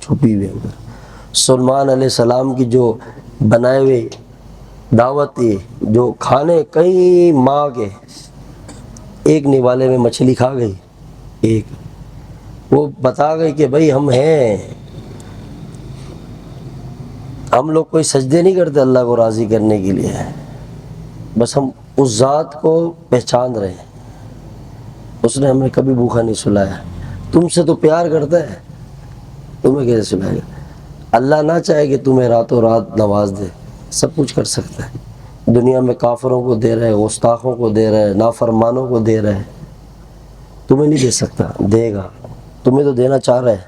چھپی ہوئی. سلیمان علیہ السلام کی جو بنائے ہوئے دعوت تھی، جو کھانے کئی ماہ کے، ایک نوالے میں مچھلی کھا گئی. ایک وہ بتا گئی کہ بھائی ہم ہیں. ہم لوگ کوئی سجدے نہیں کرتے اللہ کو راضی کرنے کے لیے، بس ہم اس ذات کو پہچان رہے ہیں. اس نے ہمیں کبھی بھوکا نہیں سلایا. تم سے تو پیار کرتا ہے، تمہیں کیسے سلائے گا؟ اللہ نہ چاہے کہ تمہیں راتوں رات نواز دے، سب کچھ کر سکتا ہے. دنیا میں کافروں کو دے رہا ہے، گستاخوں کو دے رہا ہے، نافرمانوں کو دے رہا ہے. تمہیں نہیں دے سکتا، دے گا. تمہیں تو دینا چاہ رہا ہے،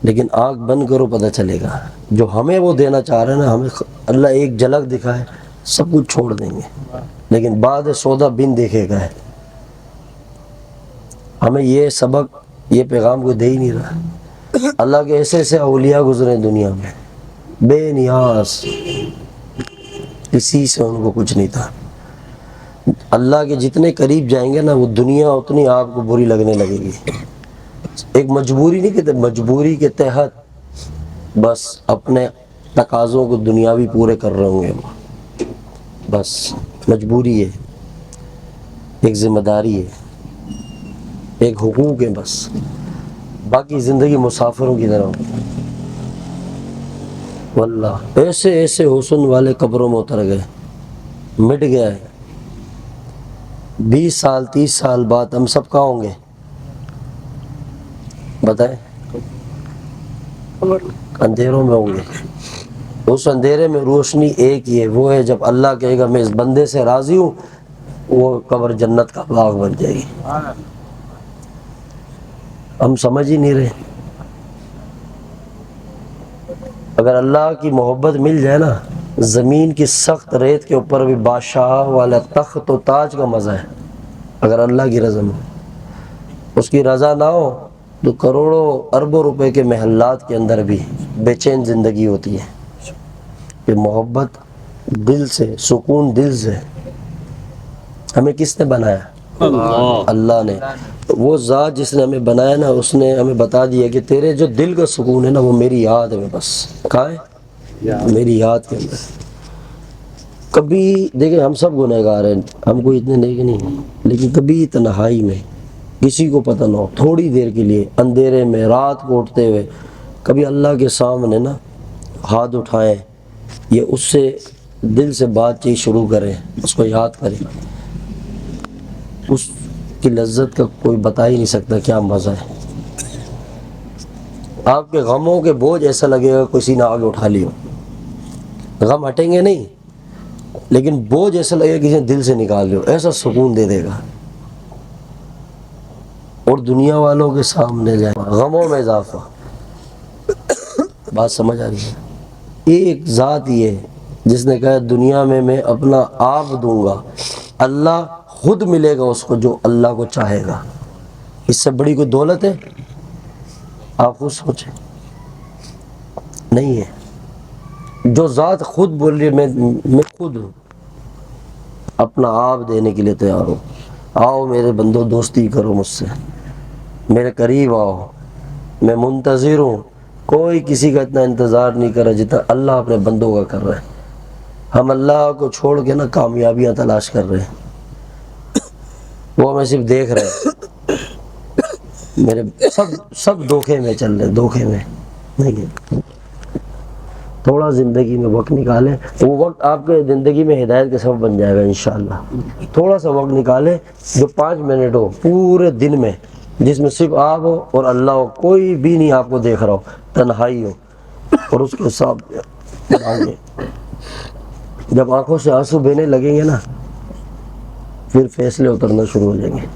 لیکن آنکھ بند کرو پتہ چلے گا. جو ہمیں وہ دینا چاہ رہے ہیں نا، ہمیں اللہ ایک جھلک دکھائے سب کچھ چھوڑ دیں گے، لیکن بعد سودا بن دیکھے گا. ہمیں یہ سبق، یہ پیغام کو دے ہی نہیں رہا. اللہ کے ایسے ایسے اولیاء گزرے دنیا میں، بے نیاز، کسی سے ان کو کچھ نہیں تھا. اللہ کے جتنے قریب جائیں گے نا، وہ دنیا اتنی آپ کو بری لگنے لگے گی. ایک مجبوری نہیں کہتے، مجبوری کے تحت بس اپنے تقاضوں کو دنیاوی پورے کر رہے ہوں گے. بس مجبوری ہے، ایک ذمہ داری ہے، ایک حقوق ہے. بس باقی زندگی مسافروں کی طرح. واللہ ایسے ایسے حسن والے قبروں میں اتر گئے، مٹ گئے۔ 20 سال 30 سال بعد ہم سب کہاں ہوں گے بتائیں؟ اندھیروں میں ہوں گے۔ اس اندھیرے میں روشنی ایک ہی ہے، وہ ہے جب اللہ کہے گا میں اس بندے سے راضی ہوں، وہ قبر جنت کا باغ بن جائے گی۔ ہم سمجھ ہی نہیں رہے۔ اگر اللہ کی محبت مل جائے نا، زمین کی سخت ریت کے اوپر بھی بادشاہ والا تخت و تاج کا مزہ ہے۔ اگر اللہ کی رضا ہو، اس کی رضا نہ ہو تو کروڑوں اربوں روپے کے محلات کے اندر بھی بے چین زندگی ہوتی ہے۔ کہ محبت دل سے، سکون دل سے۔ ہمیں کس نے بنایا؟ اللہ نے۔ وہ ذات جس نے ہمیں بنایا نا، اس نے ہمیں بتا دیا کہ تیرے جو دل کا سکون ہے نا، وہ میری یاد ہے بس۔ کہاں ہے؟ میری یاد کے اندر۔ کبھی دیکھیں ہم سب گنہگار ہیں، ہم کوئی اتنے نیک نہیں ہیں، لیکن کبھی تنہائی میں کسی کو پتہ نہ ہو، تھوڑی دیر کے لیے اندھیرے میں رات کو اٹھتے ہوئے کبھی اللہ کے سامنے نا ہاتھ اٹھائیں، یہ اس سے دل سے بات چیت شروع کریں، اس کو یاد کریں، اس کی لذت کا کوئی بتا ہی نہیں سکتا کیا مزہ ہے۔ آپ کے غموں کے بوجھ ایسا لگے گا کسی نے آگے اٹھا لی ہو۔ غم ہٹیں گے نہیں، لیکن بوجھ ایسا لگے گا کسی نے دل سے نکال لیا ہو، ایسا سکون دے دے گا۔ اور دنیا والوں کے سامنے جائیں، غموں میں اضافہ۔ بات سمجھ آ رہی ہے؟ ایک ذات ہی ہے جس نے کہا دنیا میں میں اپنا آپ دوں گا، اللہ خود ملے گا اس کو جو اللہ کو چاہے گا۔ اس سے بڑی کوئی دولت ہے؟ آپ خود سوچیں، نہیں ہے۔ جو ذات خود بول رہی ہے میں خود ہوں، اپنا آپ دینے کے لیے تیار ہوں، آؤ میرے بندو دوستی کرو مجھ سے، میرے قریب آؤ، میں منتظر ہوں۔ کوئی کسی کا اتنا انتظار نہیں کر رہا جتنا اللہ اپنے بندوں کا کر رہا ہے۔ ہم اللہ کو چھوڑ کے نا کامیابیاں تلاش کر رہے ہیں، وہ ہمیں صرف دیکھ رہے ہیں۔ میرے سب دھوکے میں چل رہے، دھوکے میں نہیں۔ تھوڑا زندگی میں وقت نکالیں، وہ وقت آپ کے زندگی میں ہدایت کا سبب بن جائے گا انشاءاللہ۔ تھوڑا سا وقت نکالیں جو 5 منٹ ہو پورے دن میں، جس میں صرف آپ ہو اور اللہ ہو، کوئی بھی نہیں آپ کو دیکھ رہا ہو، تنہائی ہو، اور اس کے ساتھ جب آنکھوں سے آنسو بہنے لگیں گے نا، پھر فیصلے اترنا شروع ہو جائیں گے۔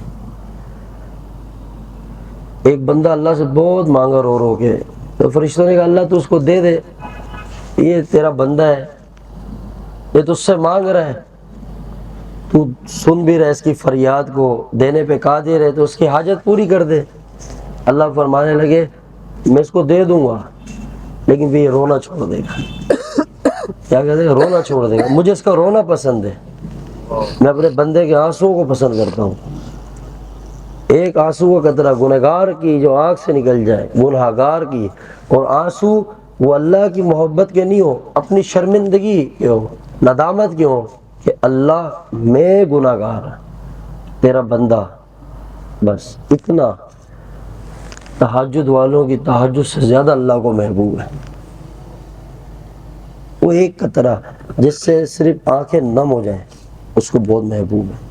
ایک بندہ اللہ سے بہت مانگا رو رو کے، تو فرشتوں نے کہا اللہ تو اس کو دے دے، یہ تیرا بندہ ہے، یہ تو اس سے مانگ رہا ہے، تو سن بھی رہا ہے اس کی فریاد کو، دینے پہ قادر ہے، تو اس کی حاجت پوری کر دے۔ اللہ فرمانے لگے میں اس کو دے دوں گا، لیکن پھر یہ رونا چھوڑ دے گا۔ کیا کہتے ہیں؟ رونا چھوڑ دے گا۔ مجھے اس کا رونا پسند ہے، میں اپنے بندے کے آنسوؤں کو پسند کرتا ہوں۔ ایک آنسو کا قطرہ گنہگار کی جو آنکھ سے نکل جائے، گنہگار کی، اور آنسو وہ اللہ کی محبت کے نہیں ہو، اپنی شرمندگی کے ہو، ندامت کے ہو کہ اللہ میں گنہگار تیرا بندہ، بس اتنا۔ تہجد والوں کی تہجد سے زیادہ اللہ کو محبوب ہے وہ ایک قطرہ جس سے صرف آنکھیں نم ہو جائیں، اس کو بہت محبوب ہے۔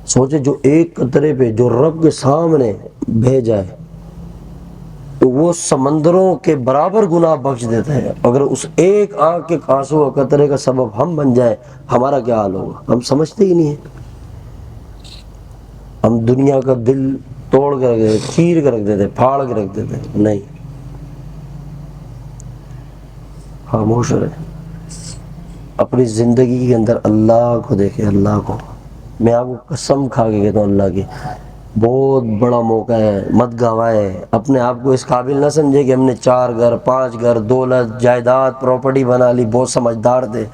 سوچے جو ایک قطرے پہ جو رب کے سامنے بہہ جائے تو وہ سمندروں کے برابر گناہ بخش دیتا ہے۔ اگر اس ایک آنکھ کے آنسو کا قطرے کا سبب ہم بن جائے، ہمارا کیا حال ہوگا؟ ہم سمجھتے ہی نہیں ہیں۔ ہم دنیا کا دل توڑ کے رکھ دیتے، چیر کے رکھ دیتے، پھاڑ کے رکھ دیتے، نہیں، خاموش رہے۔ اپنی زندگی کے اندر اللہ کو دیکھیں، اللہ کو۔ میں آپ کو قسم کھا کے کہتا ہوں، اللہ کی بہت بڑا موقع ہے، مت گنوائے۔ اپنے آپ کو اس قابل نہ سمجھے کہ ہم نے 4 گھر 5 گھر، دولت جائیداد پراپرٹی بنا لی، بہت سمجھدار تھے۔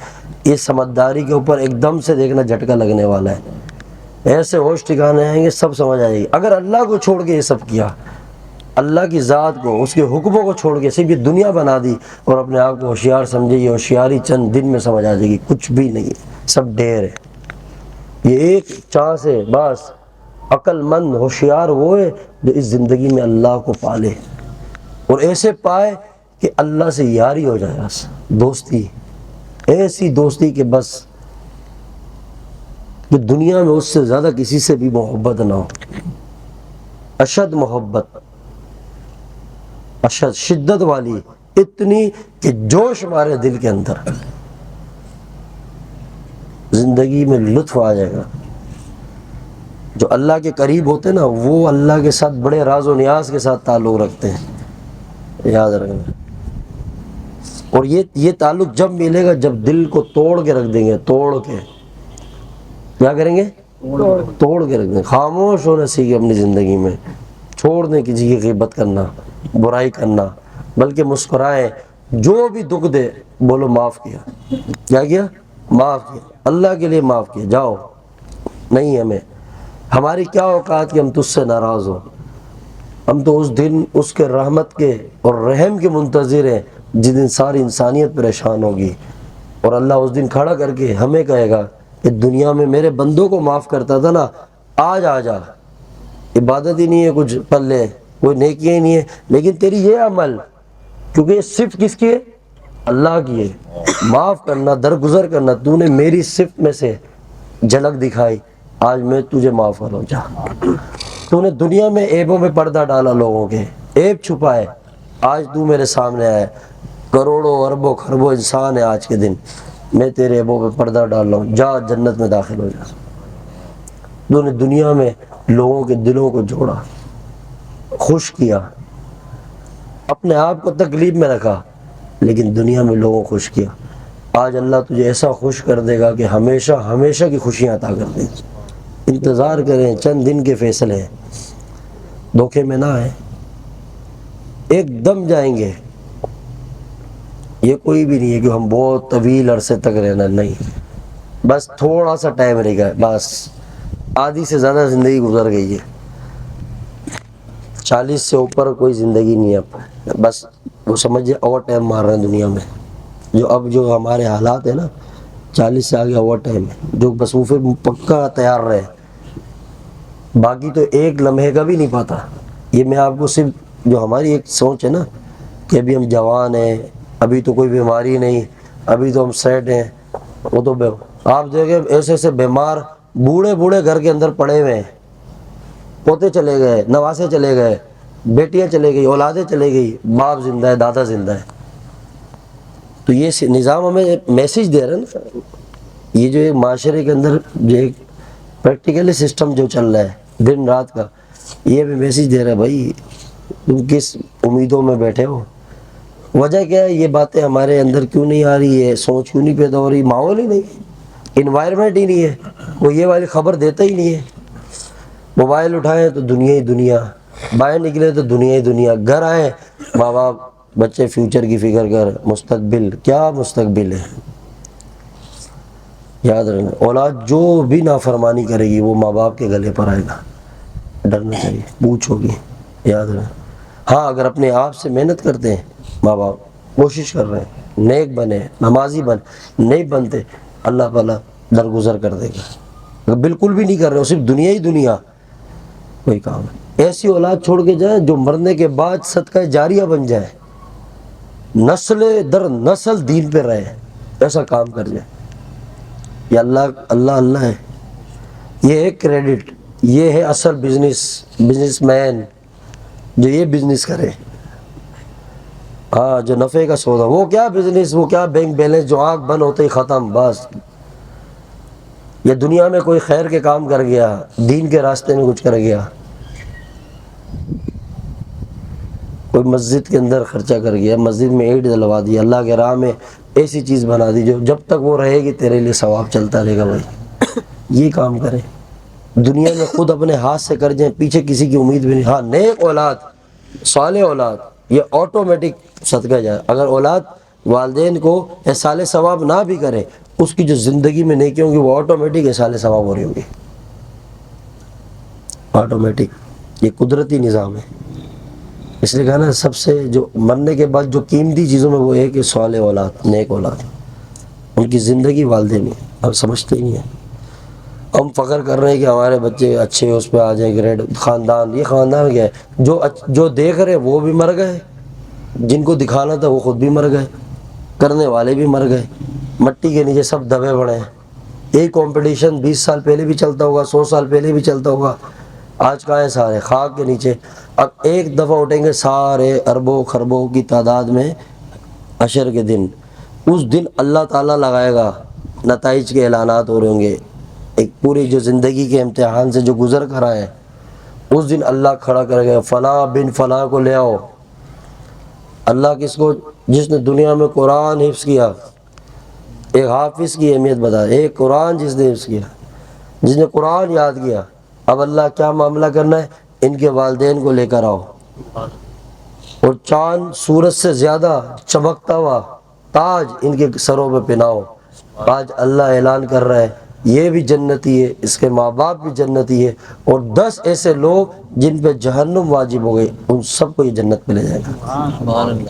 اس سمجھداری کے اوپر ایک دم سے دیکھنا جھٹکا لگنے والا ہے، ایسے ہوش ٹھکانے آئیں گے، سب سمجھ آئے گی۔ اگر اللہ کو چھوڑ کے یہ سب کیا، اللہ کی ذات کو، اس کے حکموں کو چھوڑ کے صرف یہ دنیا بنا دی اور اپنے آپ کو ہوشیار سمجھے، یہ ہوشیاری چند دن میں سمجھ آ جائے گی، کچھ بھی نہیں ہے، سب ڈھیر ہے۔ یہ ایک چانس ہے بس۔ عقل مند ہوشیار وہ ہے جو اس زندگی میں اللہ کو پالے، اور ایسے پائے کہ اللہ سے یاری ہو جائے، بس دوستی، ایسی دوستی کہ بس کہ دنیا میں اس سے زیادہ کسی سے بھی محبت نہ ہو، اشد محبت، اشد شدت والی، اتنی کہ جوش مارے دل کے اندر، زندگی میں لطف آ جائے گا۔ جو اللہ کے قریب ہوتے نا وہ اللہ کے ساتھ بڑے راز و نیاز کے ساتھ تعلق رکھتے ہیں، یاد رکھنا۔ اور یہ تعلق جب ملے گا جب دل کو توڑ کے رکھ دیں گے، توڑ کے، کیا کریں گے؟ توڑ کے رکھ دیں، خاموش ہونا سیکھیں اپنی زندگی میں، چھوڑ دیں کسی کی غیبت کرنا، برائی کرنا، بلکہ مسکرائیں، جو بھی دکھ دے بولو معاف کیا، کیا کیا؟ معاف کیا، اللہ کے لیے معاف کیا، جاؤ، نہیں ہمیں، ہماری کیا اوقات کہ ہم تجھ سے ناراض ہو، ہم تو اس دن اس کے رحمت کے اور رحم کے منتظر ہیں جس دن ساری انسانیت پریشان ہوگی، اور اللہ اس دن کھڑا کر کے ہمیں کہے گا کہ دنیا میں میرے بندوں کو معاف کرتا تھا نا، آج آ جا، عبادت ہی نہیں ہے کچھ پلے، کوئی نیکیاں ہی نہیں ہے، لیکن تیری یہ عمل، کیونکہ یہ صفت کس کی ہے؟ اللہ کی ہے، معاف کرنا، درگزر کرنا، تو نے میری صفت میں سے جھلک دکھائی، آج میں تجھے معاف کروں، جا، تو نے دنیا میں عیبوں میں پردہ ڈالا، لوگوں کے عیب چھپائے، آج تو میرے سامنے آئے، کروڑوں اربوں خربوں انسان ہے آج کے دن، میں تیرے عیبوں پہ پردہ ڈال رہا ہوں، جا جنت میں داخل ہو جا۔ تو نے دنیا میں لوگوں کے دلوں کو جوڑا، خوش کیا، اپنے آپ کو تکلیف میں رکھا لیکن دنیا میں لوگوں کو خوش کیا، آج اللہ تجھے ایسا خوش کر دے گا کہ ہمیشہ ہمیشہ کی خوشیاں عطا کر دے گا۔ انتظار کریں، چند دن کے فیصلے ہیں، دھوکے میں نہ آئے، ایک دم جائیں گے، یہ کوئی بھی نہیں ہے کہ ہم بہت طویل عرصے تک رہنا، نہیں، بس تھوڑا سا ٹائم رہ گیا، بس آدھی سے زیادہ زندگی گزر گئی ہے، 40 سے اوپر کوئی زندگی نہیں ہے اب، بس وہ سمجھے اوور ٹائم مار رہے ہیں دنیا میں، جو ہمارے حالات ہیں نا، 40 سے آگے اوور ٹائم ہے، جو بس وہ پھر پکا تیار رہے، باقی تو ایک لمحے کا بھی نہیں پاتا۔ یہ میں آپ کو صرف جو ہماری ایک سوچ ہے نا کہ ابھی ہم جوان ہیں، ابھی تو کوئی بیماری نہیں، ابھی تو ہم سیٹ ہیں، وہ تو آپ دیکھیں ایسے ایسے بیمار بوڑھے بوڑھے گھر کے اندر پڑے ہوئے ہیں، پوتے چلے گئے، نواسے چلے گئے، بیٹیاں چلے گئی، اولادیں چلے گئی، باپ زندہ ہے، دادا زندہ ہے۔ تو یہ نظام ہمیں میسج دے رہا ہے نا، یہ جو ایک معاشرے کے اندر جو ایک پریکٹیکلی سسٹم جو چل رہا ہے دن رات کا، یہ بھی میسج دے رہا ہے بھائی تم کس امیدوں میں بیٹھے ہو، وجہ کیا ہے؟ یہ باتیں ہمارے اندر کیوں نہیں آ رہی ہے، سوچ کیوں نہیں پیدا ہو رہی؟ ماحول ہی نہیں، انوائرمنٹ ہی نہیں ہے، کوئی یہ والی خبر دیتا ہی نہیں ہے، موبائل اٹھائیں تو دنیا ہی دنیا، باہر نکلے تو دنیا ہی دنیا، گھر آئیں ماں باپ بچے فیوچر کی فکر کر، مستقبل، کیا مستقبل ہے؟ یاد رکھنا، اولاد جو بھی نافرمانی کرے گی وہ ماں باپ کے گلے پر آئے گا، ڈرنا چاہیے، پوچھ ہوگی، یاد رکھنا۔ ہاں اگر اپنے آپ سے محنت کرتے ہیں ماں باپ، کوشش کر رہے ہیں نیک بنے، نمازی بن، نہیں بنتے اللہ تعالیٰ درگزر کر دے گا۔ اگر بالکل بھی نہیں کر رہے ہو، صرف دنیا ہی دنیا، کوئی کام ہے، ایسی اولاد چھوڑ کے جائیں جو مرنے کے بعد صدقہ جاریہ بن جائے، نسل در نسل دین پہ رہے، ایسا کام کر جائے۔ یہ اللہ ہے، یہ ہے کریڈٹ، یہ ہے اصل بزنس مین جو یہ بزنس کرے، ہاں جو نفع کا سودا، وہ کیا بزنس، وہ کیا بینک بیلنس جو آنکھ بند ہوتے ہی ختم، بس۔ یہ دنیا میں کوئی خیر کے کام کر گیا، دین کے راستے میں کچھ کر گیا، کوئی مسجد کے اندر خرچہ کر گیا، مسجد میں اینٹ دلوا دی، اللہ کے راہ میں ایسی چیز بنا دی جو جب تک وہ رہے گی تیرے لیے ثواب چلتا رہے گا، بھائی یہ کام کریں۔ دنیا میں خود اپنے ہاتھ سے کر جائیں، پیچھے کسی کی امید بھی نہیں۔ ہاں نیک اولاد، صالح اولاد، یہ آٹومیٹک صدقہ جائے۔ اگر اولاد والدین کو احصال ثواب نہ بھی کرے، اس کی جو زندگی میں نیکی ہوں گی وہ آٹومیٹک احصال ثواب ہو رہی ہوگی، آٹومیٹک۔ یہ قدرتی نظام ہے، اس لیے کہا نا سب سے جو مرنے کے بعد جو قیمتی چیزوں میں وہ ایک صالح اولاد، نیک اولاد، ان کی زندگی والدین میں اب سمجھتے ہی نہیں ہیں۔ ہم فخر کر رہے ہیں کہ ہمارے بچے اچھے اس پہ آ جائیں، گریڈ، خاندان، یہ خاندان کیا ہے؟ جو دیکھ رہے وہ بھی مر گئے، جن کو دکھانا تھا وہ خود بھی مر گئے, کرنے والے بھی مر گئے, مٹی کے نیچے سب دبے پڑے ہیں. یہی کمپٹیشن 20 سال پہلے بھی چلتا ہوگا, 100 سال پہلے بھی چلتا ہوگا. آج کہاں ہیں سارے خاک کے نیچے. اب ایک دفعہ اٹھیں گے سارے اربوں خربوں کی تعداد میں حشر کے دن. اس دن اللہ تعالیٰ لگائے گا, نتائج کے اعلانات ہو رہے ہوں گے. ایک پوری جو زندگی کے امتحان سے جو گزر کر آئے, اس دن اللہ کھڑا کرے گا, فلاں بن فلاں کو لے آؤ. اللہ کس کو؟ جس نے دنیا میں قرآن حفظ کیا. ایک حافظ کی اہمیت بتا, ایک قرآن جس نے حفظ کیا, جس نے قرآن یاد کیا. اب اللہ کیا معاملہ کرنا ہے, ان کے والدین کو لے کر آؤ اور چاند سورج سے زیادہ چمکتا ہوا تاج ان کے سروں پہ پہناؤ. آج اللہ اعلان کر رہا ہے یہ بھی جنتی ہے, اس کے ماں باپ بھی جنتی ہے, اور 10 ایسے لوگ جن پہ جہنم واجب ہو گئی, ان سب کو یہ جنت میں لے جائے گا.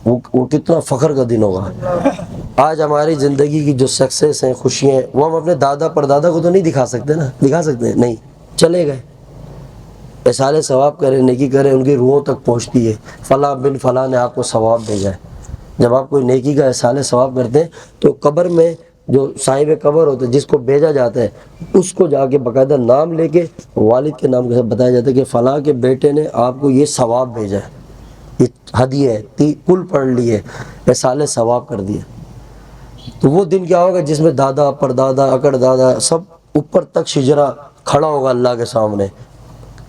وہ کتنا فخر کا دن ہوگا. آج ہماری زندگی کی جو سکسیس ہیں, خوشیاں ہیں, وہ ہم اپنے دادا پردادا کو تو نہیں دکھا سکتے نا. دکھا سکتے ہیں؟ نہیں, چلے گئے. احسان ثواب کریں, نیکی کریں, ان کی روحوں تک پہنچتی ہے. فلاں بن فلاں نے آپ کو ثواب بھیجا ہے. جب آپ کوئی نیکی کا احسان ثواب کرتے ہیں تو قبر میں جو صاحب قبر ہوتے ہیں, جس کو بھیجا جاتا ہے, اس کو جا کے باقاعدہ نام لے کے والد کے نام کے ساتھ بتایا جاتا ہے کہ فلاں کے بیٹے نے آپ کو یہ ثواب بھیجا ہے, یہ ہدیہ ہے, کل پڑھ لی ہے, احسان ثواب کر دیا. تو وہ دن کیا ہوگا جس میں دادا پردادا اکڑ دادا سب اوپر تک شجرا کھڑا ہوگا اللہ کے سامنے,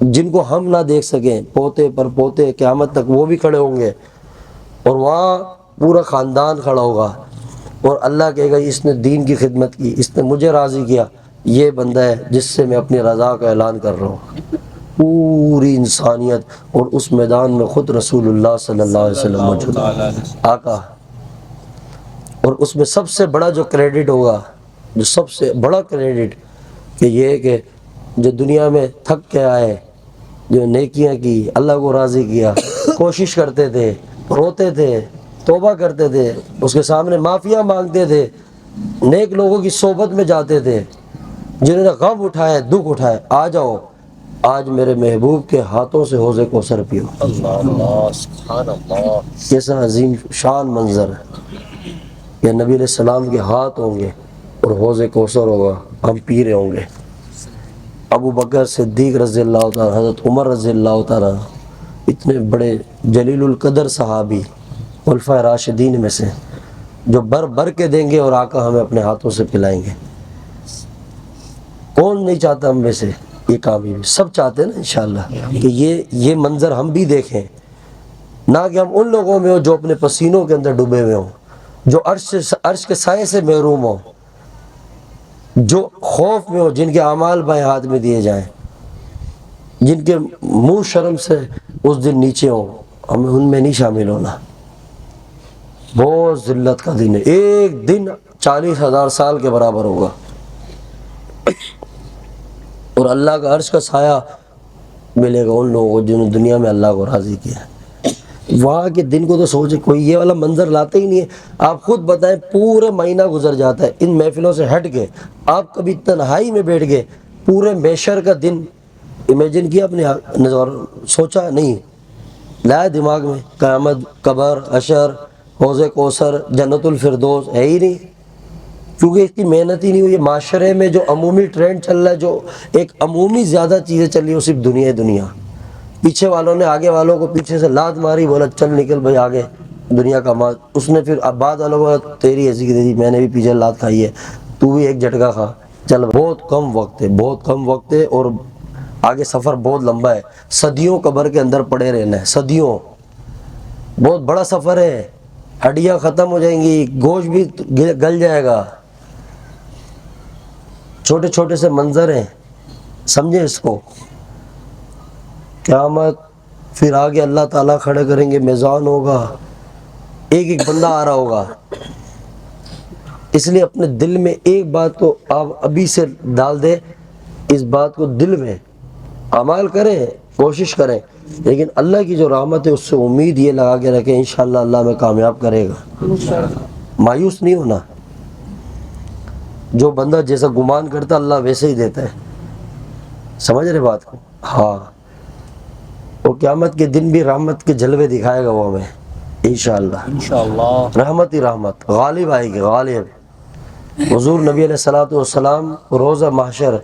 جن کو ہم نہ دیکھ سکیں, پوتے پر پوتے قیامت تک وہ بھی کھڑے ہوں گے. اور وہاں پورا خاندان کھڑا ہوگا, اور اللہ کہے گا اس نے دین کی خدمت کی, اس نے مجھے راضی کیا, یہ بندہ ہے جس سے میں اپنی رضا کا اعلان کر رہا ہوں. پوری انسانیت, اور اس میدان میں خود رسول اللہ صلی اللہ علیہ وسلم موجود آقا. اور اس میں سب سے بڑا جو کریڈٹ ہوگا, جو سب سے بڑا کریڈٹ, کہ یہ کہ جو دنیا میں تھک کے آئے, جو نیکیاں کی, اللہ کو راضی کیا, کوشش کرتے تھے, روتے تھے, توبہ کرتے تھے, اس کے سامنے معافیاں مانگتے تھے, نیک لوگوں کی صحبت میں جاتے تھے, جنہوں نے غم اٹھائے, دکھ اٹھائے, آ جاؤ آج میرے محبوب کے ہاتھوں سے حوض کوثر پیو. کیسا عظیم شان منظر ہے. یہ نبی علیہ السلام کے ہاتھ ہوں گے اور حوض کوثر ہوگا, ہم پی رہے ہوں گے. ابو بکر صدیق رضی اللہ تعالیٰ, حضرت عمر رضی اللہ تعالیٰ, اتنے بڑے جلیل القدر صحابی خلفائے راشدین میں سے, جو بر بر کے دیں گے اور آقا ہمیں اپنے ہاتھوں سے پلائیں گے. کون نہیں چاہتا ہم میں سے یہ کامیابی؟ سب چاہتے ہیں نا انشاءاللہ کہ یہ منظر ہم بھی دیکھیں, نہ کہ ہم ان لوگوں میں ہوں جو اپنے پسینوں کے اندر ڈوبے ہوئے ہوں, جو عرش کے سائے سے محروم ہوں, جو خوف میں ہو, جن کے اعمال بائیں ہاتھ میں دیے جائیں, جن کے منہ شرم سے اس دن نیچے ہوں. ہمیں ان میں نہیں شامل ہونا. بہت ذلت کا دن ہے. ایک دن 40,000 سال کے برابر ہوگا, اور اللہ کا عرش کا سایہ ملے گا ان لوگوں کو جنہوں نے دنیا میں اللہ کو راضی کیا. وہاں کے دن کو تو سوچے, کوئی یہ والا منظر لاتے ہی نہیں ہے. آپ خود بتائیں, پورے مہینہ گزر جاتا ہے ان محفلوں سے ہٹ کے, آپ کبھی تنہائی میں بیٹھ گئے, پورے محشر کا دن امیجن کیا اپنے نظر, سوچا نہیں, لایا دماغ میں, قیامت, قبر, حشر, حوض کوثر, جنت الفردوس ہے ہی نہیں, کیونکہ اس کی محنت ہی نہیں ہوئی. معاشرے میں جو عمومی ٹرینڈ چل رہا ہے, جو ایک عمومی زیادہ چیزیں چل رہی ہیں, وہ صرف دنیا. پیچھے والوں نے آگے والوں کو پیچھے سے لات ماری, بولا چل نکل بھائی آگے, دنیا کا مال. اس نے پھر اب بعد والوں کو تیری ایسی کی تیری, میں نے بھی پیچھے لات کھائی ہے, تو بھی ایک جھٹکا کھا. چل بہت کم وقت ہے, بہت کم وقت ہے, اور آگے سفر بہت لمبا ہے. صدیوں قبر کے اندر پڑے رہنا ہے, صدیوں. بہت بڑا سفر ہے, ہڈیاں ختم ہو جائیں گی, گوشت بھی گل جائے گا. چھوٹے چھوٹے سے منظر ہیں, سمجھیں اس کو. قیامت, پھر آگے اللہ تعالیٰ کھڑے کریں گے, میزان ہوگا, ایک ایک بندہ آ رہا ہوگا. اس لیے اپنے دل میں ایک بات کو آپ ابھی سے ڈال دیں, اس بات کو دل میں اعمال کریں, کوشش کریں, لیکن اللہ کی جو رحمت ہے اس سے امید یہ لگا کے رکھیں, انشاءاللہ اللہ میں کامیاب کرے گا. مایوس نہیں ہونا. جو بندہ جیسا گمان کرتا اللہ ویسے ہی دیتا ہے. سمجھ رہے بات کو؟ ہاں. اور قیامت کے دن بھی رحمت کے جلوے دکھائے گا وہ ہمیں. انشاءاللہ رحمت ہی رحمت غالب آئے گی، غالب۔ حضور نبی علیہ الصلوۃ والسلام روزہ محشر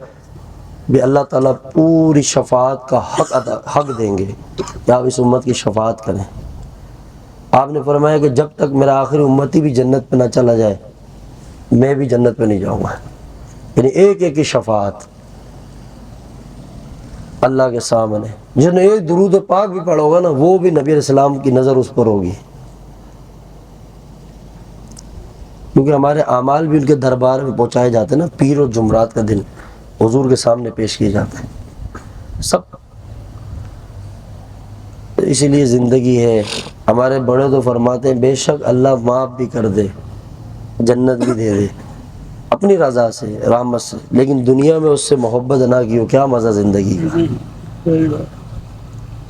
بھی اللہ تعالیٰ پوری شفاعت کا حق دیں گے کہ آپ اس امت کی شفاعت کریں۔ آپ نے فرمایا کہ جب تک میرا آخری امتی بھی جنت پہ نہ چلا جائے میں بھی جنت پہ نہیں جاؤں گا، یعنی ایک ایک کی شفاعت اللہ کے سامنے۔ جس نے ایک درود پاک بھی پڑھا ہوگا نا وہ بھی نبی علیہ السلام کی نظر اس پر ہوگی، کیونکہ ہمارے اعمال بھی ان کے دربار میں پہنچائے جاتے ہیں نا، پیر اور جمعرات کا دن حضور کے سامنے پیش کیے جاتے ہیں سب۔ اسی لیے زندگی ہے، ہمارے بڑے تو فرماتے ہیں بے شک اللہ معاف بھی کر دے، جنت بھی دے دے اپنی رضا سے، رحمت سے، لیکن دنیا میں اس سے محبت نہ کی ہو، کیا مزہ زندگی کا؟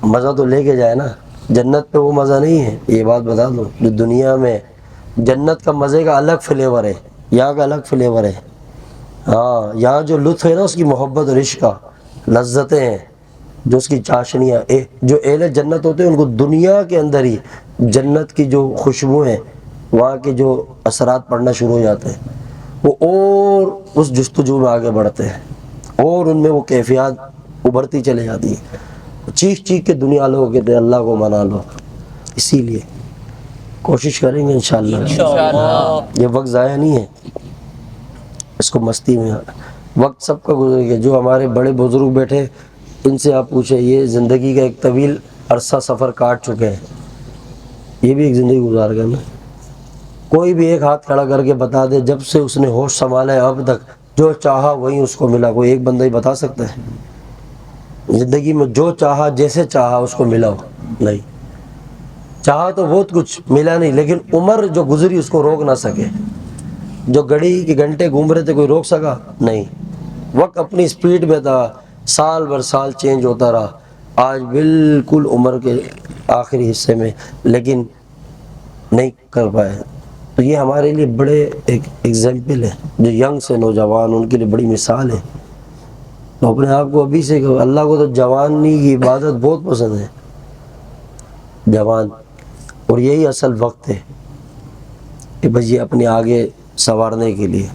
مزہ تو لے کے جائے نا، جنت پہ وہ مزہ نہیں ہے، یہ بات بتا دو۔ جو دنیا میں جنت کا مزے کا الگ فلیور ہے، یہاں کا الگ فلیور ہے۔ ہاں یہاں جو لطف ہے نا اس کی محبت اور عشق کا، لذتیں ہیں جو اس کی چاشنیاں، جو اہل جنت ہوتے ہیں ان کو دنیا کے اندر ہی جنت کی جو خوشبو ہیں، وہاں کے جو اثرات پڑنا شروع ہو جاتے ہیں، وہ اور اس جستجو میں آگے بڑھتے ہیں اور ان میں وہ کیفیات ابھرتی چلے جاتی ہیں۔ چیخ چیخ کے دنیا والوں کہتے ہیں اللہ کو منا لو۔ اسی لیے کوشش کریں گے انشاءاللہ، یہ وقت ضائع نہیں ہے، اس کو مستی میں، وقت سب کا گزر گیا۔ جو ہمارے بڑے بزرگ بیٹھے ان سے آپ پوچھیں، یہ زندگی کا ایک طویل عرصہ سفر کاٹ چکے ہیں، یہ بھی ایک زندگی گزار گئے نا۔ کوئی بھی ایک ہاتھ کھڑا کر کے بتا دے جب سے اس نے ہوش سنبھالا ہے اب تک جو چاہا وہی اس کو ملا، کوئی ایک بندہ ہی بتا سکتا ہے زندگی میں جو چاہا جیسے چاہا اس کو ملا ہو؟ نہیں، چاہا تو بہت کچھ ملا نہیں، لیکن عمر جو گزری اس کو روک نہ سکے۔ جو گھڑی کے گھنٹے گھوم رہے تھے کوئی روک سکا؟ نہیں، وقت اپنی سپیڈ میں تھا، سال بر سال چینج ہوتا رہا، آج بالکل عمر کے آخری حصے میں، لیکن نہیں کر پائے۔ تو یہ ہمارے لیے بڑے ایک ایگزامپل ہے، جو ینگ سے نوجوان ان کے لیے بڑی مثال ہے۔ تو اپنے آپ کو ابھی سے کہ اللہ کو تو جوانی کی عبادت بہت پسند ہے، جوان، اور یہی اصل وقت ہے کہ بس یہ اپنے آگے سنوارنے کے لیے۔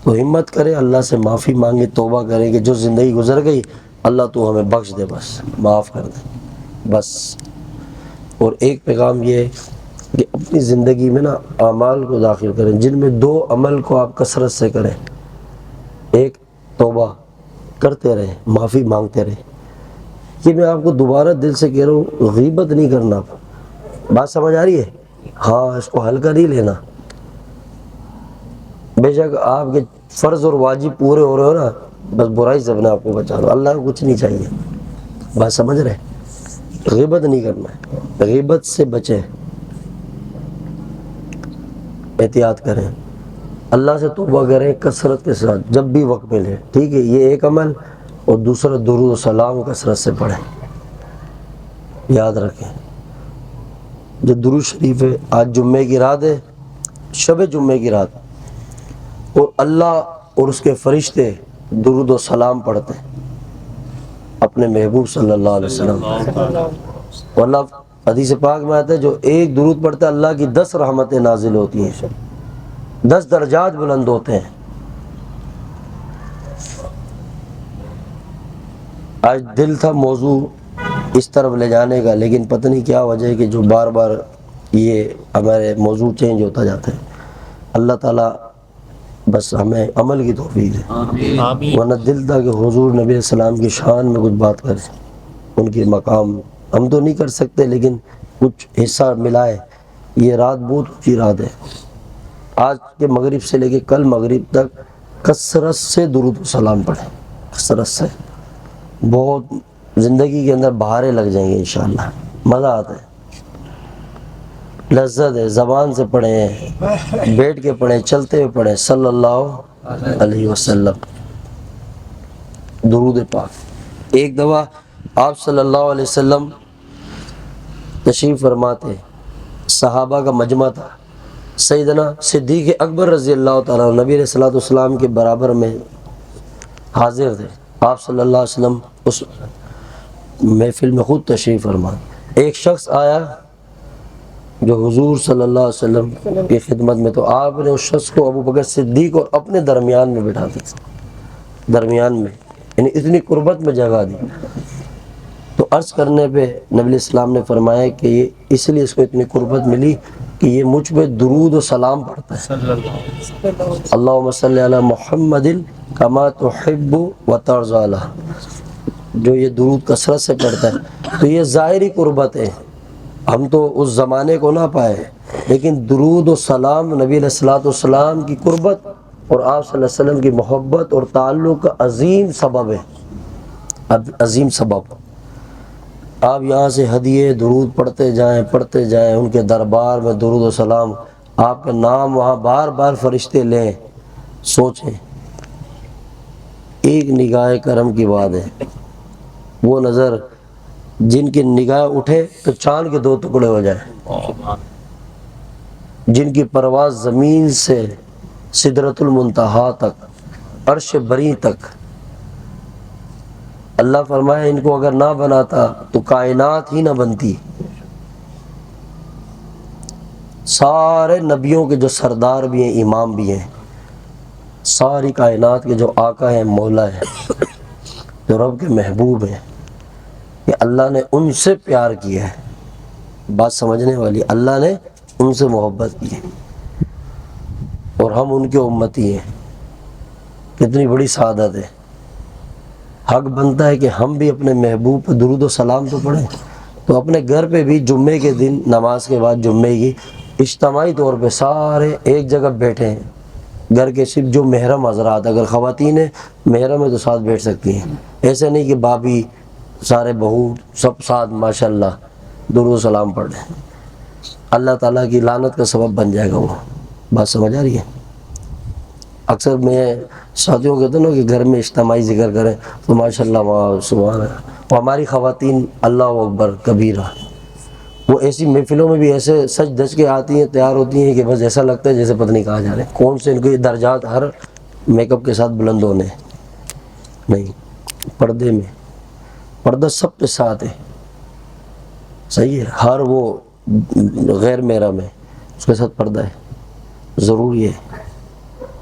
تو ہمت کرے، اللہ سے معافی مانگے، توبہ کرے کہ جو زندگی گزر گئی اللہ تو ہمیں بخش دے، بس معاف کر دے بس۔ اور ایک پیغام یہ ہے کہ اپنی زندگی میں نا اعمال کو داخل کریں جن میں دو عمل کو آپ کثرت سے کریں۔ ایک توبہ کرتے رہیں، معافی مانگتے رہیں۔ یہ میں آپ کو دوبارہ دل سے کہہ رہا ہوں، غیبت نہیں کرنا۔ بات سمجھ آ رہی ہے؟ ہاں، اس کو ہلکا نہیں لینا۔ بے شک آپ کے فرض اور واجب پورے ہو رہے ہو نا، بس برائی سے اپنے آپ کو بچا لو، اللہ کو کچھ نہیں چاہیے۔ بات سمجھ رہے؟ غیبت نہیں کرنا ہے، غیبت سے بچیں، احتیاط کریں، اللہ سے توبہ کریں کثرت کے ساتھ جب بھی وقت ملے، ٹھیک ہے؟ یہ ایک عمل، اور دوسرا درود و سلام کثرت سے پڑھیں، یاد رکھیں۔ جو درود شریف ہے، آج جمعے کی رات ہے، شب جمعے کی رات، اور اللہ اور اس کے فرشتے درود و سلام پڑھتے ہیں اپنے محبوب صلی اللہ علیہ وسلم۔ اور اللہ حدیث پاک میں آتا ہے جو ایک درود پڑھتا ہے اللہ کی 10 رحمتیں نازل ہوتی ہیں، 10 درجات بلند ہوتے ہیں۔ آج دل تھا موضوع اس طرف لے جانے کا، لیکن پتہ نہیں کیا وجہ ہے کہ جو بار بار یہ ہمارے موضوع چینج ہوتا جاتا ہے۔ اللہ تعالیٰ بس ہمیں عمل کی توفیق دے، ورنہ دل تھا کہ حضور نبی علیہ السلام کی شان میں کچھ بات کریں، ان کے مقام ہم تو نہیں کر سکتے لیکن کچھ حصہ ملائے۔ یہ رات بہت اونچی رات ہے، آج کے مغرب سے لے کے کل مغرب تک کثرت سے درود و سلام پڑھیں، کثرت سے، بہت زندگی کے اندر بہاریں لگ جائیں گے انشاءاللہ، مزہ آتا ہے، لذت ہے۔ زبان سے پڑھیں، بیٹھ کے پڑھیں، چلتے ہوئے پڑھیں، صلی اللہ علیہ وسلم درود پاک۔ ایک دفعہ آپ صلی اللہ علیہ وسلم تشریف فرماتے، صحابہ کا مجمع تھا، سیدنا صدیق اکبر رضی اللہ تعالیٰ نبی علیہ الصلوۃ والسلام کے برابر میں حاضر تھے۔ آپ صلی اللہ علیہ وسلم اس محفل میں خود تشریف فرما۔ ایک شخص آیا جو حضور صلی اللہ علیہ وسلم کی خدمت میں، تو آپ نے اس شخص کو ابو بکر صدیق اور اپنے درمیان میں بٹھا دیا، درمیان میں، یعنی اتنی قربت میں جگہ دی۔ تو عرض کرنے پہ نبی علیہ السلام نے فرمایا کہ یہ اس لیے اس کو اتنی قربت ملی کہ یہ مجھ پہ درود و سلام پڑھتا ہے، اللہم صلی علی محمد کما تحب و ترضی، جو یہ درود کثرت سے پڑھتا ہے۔ تو یہ ظاہری قربت ہے، ہم تو اس زمانے کو نہ پائے، لیکن درود و سلام نبی علیہ الصلوۃ والسلام کی قربت اور آپ صلی اللہ علیہ وسلم کی محبت اور تعلق کا عظیم سبب ہے، عظیم سبب۔ آپ یہاں سے ہدیے درود پڑھتے جائیں ان کے دربار میں درود و سلام، آپ کا نام وہاں بار بار فرشتے لیں۔ سوچیں، ایک نگاہ کرم کی بات ہے، وہ نظر جن کی نگاہ اٹھے تو چاند کے 2 ٹکڑے ہو جائیں، جن کی پرواز زمین سے سدرۃ المنتہا تک، عرش بری تک، اللہ فرمائے ان کو اگر نہ بناتا تو کائنات ہی نہ بنتی۔ سارے نبیوں کے جو سردار بھی ہیں، امام بھی ہیں، ساری کائنات کے جو آقا ہیں، مولا ہیں، جو رب کے محبوب ہیں، کہ اللہ نے ان سے پیار کیا ہے۔ بات سمجھنے والی، اللہ نے ان سے محبت کی ہے اور ہم ان کے امتی ہیں۔ کتنی بڑی سعادت ہے۔ حق بنتا ہے کہ ہم بھی اپنے محبوب پہ درود و سلام تو پڑھیں۔ تو اپنے گھر پہ بھی جمعے کے دن نماز کے بعد جمعے کی اجتماعی طور پہ سارے ایک جگہ بیٹھے ہیں، گھر کے صرف جو محرم حضرات، اگر خواتین ہیں محرم ہے تو ساتھ بیٹھ سکتی ہیں، ایسے نہیں کہ بھابھی سارے بہو سب ساتھ ماشاءاللہ درود و سلام پڑھ لیں، اللہ تعالیٰ کی لعنت کا سبب بن جائے گا وہ۔ بات سمجھ آ رہی ہے؟ اکثر میں ساتھیوں کہتے ہیں نا کہ گھر میں اجتماعی ذکر کریں تو ماشاءاللہ وہاں سبحان اللہ، اور ہماری خواتین اللہ اکبر کبیرہ، وہ ایسی محفلوں میں بھی ایسے سج دج کے آتی ہیں، تیار ہوتی ہیں کہ بس ایسا لگتا ہے جیسے پتہ نہیں کہاں جا رہے ہیں، کون سے ان کے درجات ہر میک اپ کے ساتھ بلند ہونے ہیں۔ نہیں، پردے میں، پردہ سب کے ساتھ ہے، صحیح ہے، ہر وہ غیر محرم ہے اس کے ساتھ پردہ ہے، ضروری ہے،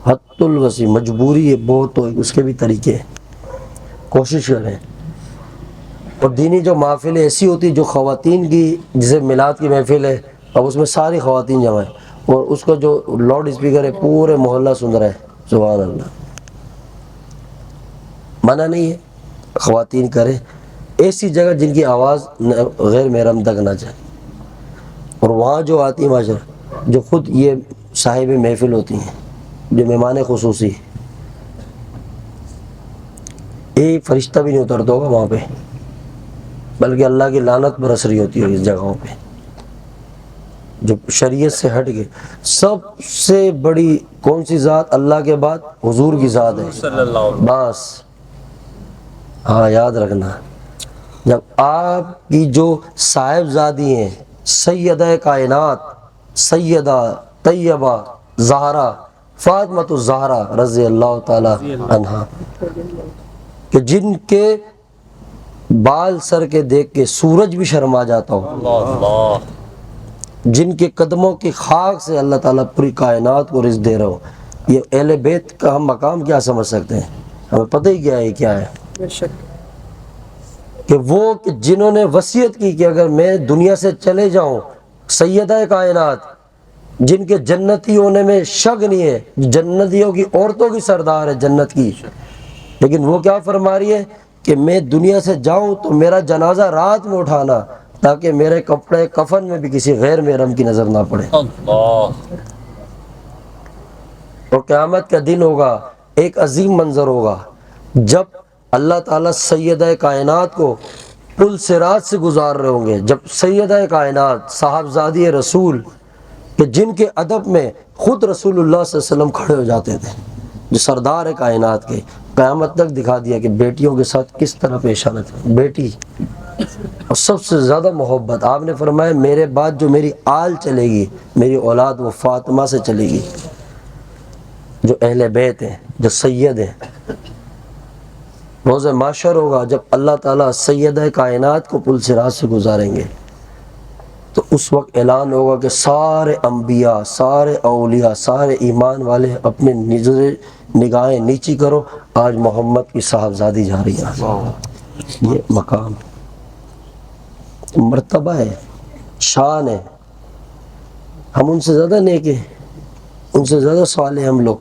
حد الوسیع، مجبوری ہے بہت، تو اس کے بھی طریقے ہیں، کوشش کریں۔ اور دینی جو محفلیں ایسی ہوتی جو خواتین کی، جیسے میلاد کی محفل ہے، اب اس میں ساری خواتین جمع ہیں اور اس کا جو لاؤڈ اسپیکر ہے پورے محلہ سن رہا ہے، سبحان اللہ، منع نہیں ہے، خواتین کریں ایسی جگہ جن کی آواز غیر محرم تک نہ جائے۔ اور وہاں جو آتی ہیں ماشاءاللہ، جو خود یہ صاحب محفل ہوتی ہیں، جو مہمان خصوصی، ایک فرشتہ بھی نہیں اترتا ہوگا وہاں پہ، بلکہ اللہ کی لعنت برس رہی ہوتی ہے اس جگہوں پہ، جو شریعت سے ہٹ کے۔ سب سے بڑی کون سی ذات اللہ کے بعد؟ حضور کی ذات ہے، بس ہاں یاد رکھنا۔ جب آپ کی جو صاحبزادی ہیں، سیدہ کائنات، سیدہ طیبہ زہرا فاطمۃ الزہرا رضی اللہ تعالی عنہا، کہ جن کے بال سر کے دیکھ کے سورج بھی شرما جاتا ہو، جن کے قدموں کی خاک سے اللہ تعالیٰ پوری کائنات کو رزق دے رہا ہو، یہ اہل بیت کا ہم مقام کیا سمجھ سکتے ہیں؟ ہمیں پتہ ہی کیا ہے کہ وہ کہ جنہوں نے وصیت کی کہ اگر میں دنیا سے چلے جاؤں، سیدہ کائنات، جن کے جنتی ہونے میں شک نہیں ہے، جنتیوں کی عورتوں کی سردار ہے جنت کی، لیکن وہ کیا فرما رہی ہے کہ میں دنیا سے جاؤں تو میرا جنازہ رات میں اٹھانا، تاکہ میرے کپڑے کفن میں بھی کسی غیر محرم کی نظر نہ پڑے۔ اور قیامت کا دن ہوگا، ایک عظیم منظر ہوگا، جب اللہ تعالیٰ سیدہ کائنات کو پل صراط سے گزار رہے ہوں گے، جب سیدہ کائنات صاحبزادی رسول، کہ جن کے ادب میں خود رسول اللہ صلی اللہ علیہ وسلم کھڑے ہو جاتے تھے، جو سردار ہے کائنات کے، قیامت تک دکھا دیا کہ بیٹیوں کے ساتھ کس طرح پیش آنا چاہیے۔ بیٹی اور سب سے زیادہ محبت، آپ نے فرمایا میرے بعد جو میری آل چلے گی، میری اولاد، وہ فاطمہ سے چلے گی، جو اہل بیت ہیں، جو سید ہیں۔ روز محشر ہوگا جب اللہ تعالیٰ سیدہ کائنات کو پل صراط سے گزاریں گے، تو اس وقت اعلان ہوگا کہ سارے انبیاء، سارے اولیاء، سارے ایمان والے اپنے نگاہیں نیچی کرو، آج محمد کی صاحبزادی جا رہی ہے۔ یہ مقام مرتبہ ہے، شان ہے۔ ہم ان سے زیادہ نیک ہیں، ان سے زیادہ صالح ہیں ہم لوگ،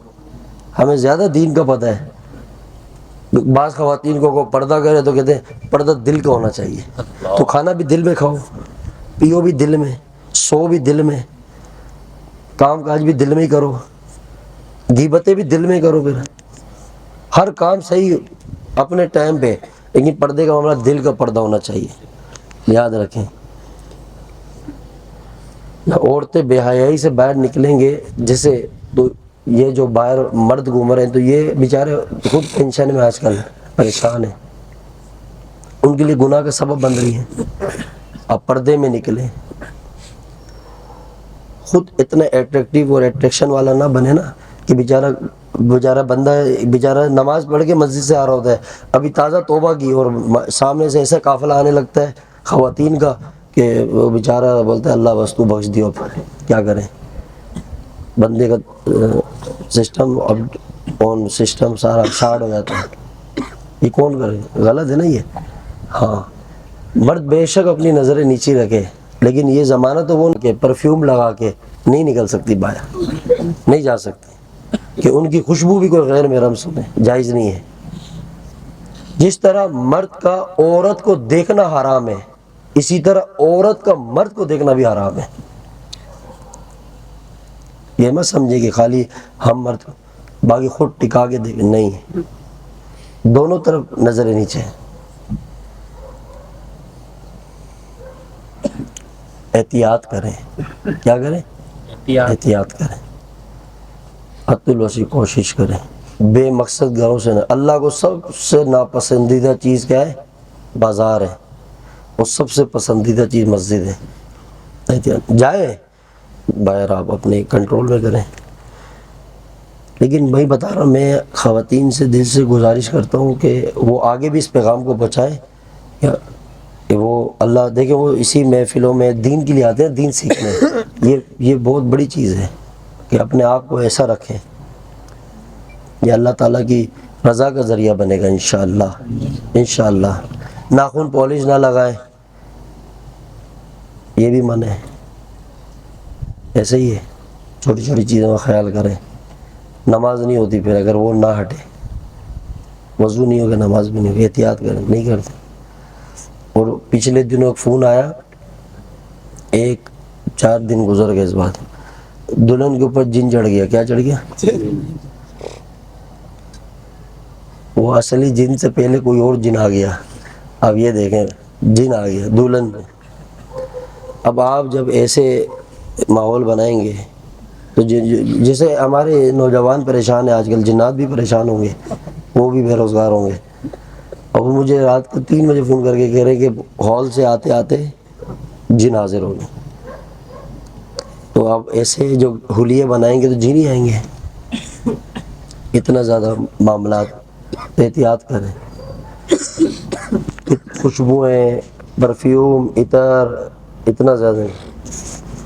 ہمیں زیادہ دین کا پتہ ہے۔ بعض خواتین کو پردہ کرے تو کہتے ہیں پردہ دل کا ہونا چاہیے، تو کھانا بھی دل میں کھاؤ، پیو بھی دل میں، سو بھی دل میں، کام کاج بھی دل میں ہی کرو، غیبتیں بھی دل میں کرو، پھر ہر کام صحیح اپنے ٹائم پہ، لیکن پردے کا معاملہ دل کا پردہ ہونا چاہیے، یاد رکھیں۔ عورتیں بے حیائی سے باہر نکلیں گے جیسے، تو یہ جو باہر مرد گھوم رہے ہیں تو یہ بیچارے خود ٹینشن میں آج کل پریشان ہیں، ان کے لیے گناہ کا سبب بن رہی ہیں۔ اب پردے میں نکلیں، خود اتنا اٹریکٹیو اور اٹریکشن والا نہ بنے نا کہ بیچارہ بندہ بیچارہ نماز پڑھ کے مسجد سے آ رہا ہوتا ہے، ابھی تازہ توبہ کی اور سامنے سے ایسا قافلہ آنے لگتا ہے خواتین کا کہ وہ بیچارہ بولتا ہے اللہ بس تو بخش دیو، کیا کریں۔ بندے کا سسٹم اب آن سسٹم سارا شارٹ ہو جاتا ہے، یہ کون کرے؟ غلط ہے نا یہ۔ ہاں مرد بے شک اپنی نظریں نیچی رکھے، لیکن یہ زمانہ تو وہ کہ پرفیوم لگا کے نہیں نکل سکتی باہر، نہیں جا سکتی، کہ ان کی خوشبو بھی کوئی غیر محرم سنے، جائز نہیں ہے۔ جس طرح مرد کا عورت کو دیکھنا حرام ہے، اسی طرح عورت کا مرد کو دیکھنا بھی حرام ہے۔ یہ مت سمجھے کہ خالی ہم مرد باقی خود ٹکا کے دیکھیں، نہیں، دونوں طرف نظریں نیچے ہیں۔ احتیاط کریں، کیا کریں؟ احتیاط کریں، حد الوسع کوشش کریں، بے مقصد گھروں سے نہ۔ اللہ کو سب سے ناپسندیدہ چیز کیا ہے؟ بازار ہے، اور سب سے پسندیدہ چیز مسجد ہے۔ احتیاط جائیں باہر، آپ اپنے کنٹرول میں کریں، لیکن میں بتا رہا ہوں، میں خواتین سے دل سے گزارش کرتا ہوں کہ وہ آگے بھی اس پیغام کو پہنچائیں، کہ وہ اللہ دیکھیں، وہ اسی محفلوں میں دین کے لیے آتے ہیں، دین سیکھنے۔ یہ بہت بڑی چیز ہے کہ اپنے آپ کو ایسا رکھیں، یہ اللہ تعالیٰ کی رضا کا ذریعہ بنے گا انشاءاللہ، انشاءاللہ۔ ناخن پالش نہ لگائیں، یہ بھی منع ہے، ایسے ہی ہے، چھوٹی چھوٹی چیزوں کا خیال کریں۔ نماز نہیں ہوتی پھر اگر وہ نہ ہٹے، وضو نہیں ہوگا نماز بھی نہیں ہوگی، احتیاط کریں، نہیں کرتے۔ اور پچھلے دنوں ایک فون آیا، 4 دن گزر گئے اس بعد، دلہن کے اوپر جن چڑھ گیا۔ کیا چڑھ گیا؟ وہ اصلی جن سے پہلے کوئی اور جن آ گیا، اب یہ دیکھیں جن آ گیا دلہن میں۔ اب آپ جب ایسے ماحول بنائیں گے تو جیسے ہمارے نوجوان پریشان ہیں آج کل، جنات بھی پریشان ہوں گے، وہ بھی بے روزگار ہوں گے۔ اور وہ مجھے رات کو 3 بجے فون کر کے کہہ رہے کہ ہال سے آتے آتے جن حاضر ہو گئے۔ تو آپ ایسے جو حلیے بنائیں گے تو جن ہی آئیں گے۔ اتنا زیادہ معاملات، احتیاط کریں۔ خوشبوئیں، پرفیوم، عطر، اتنا زیادہ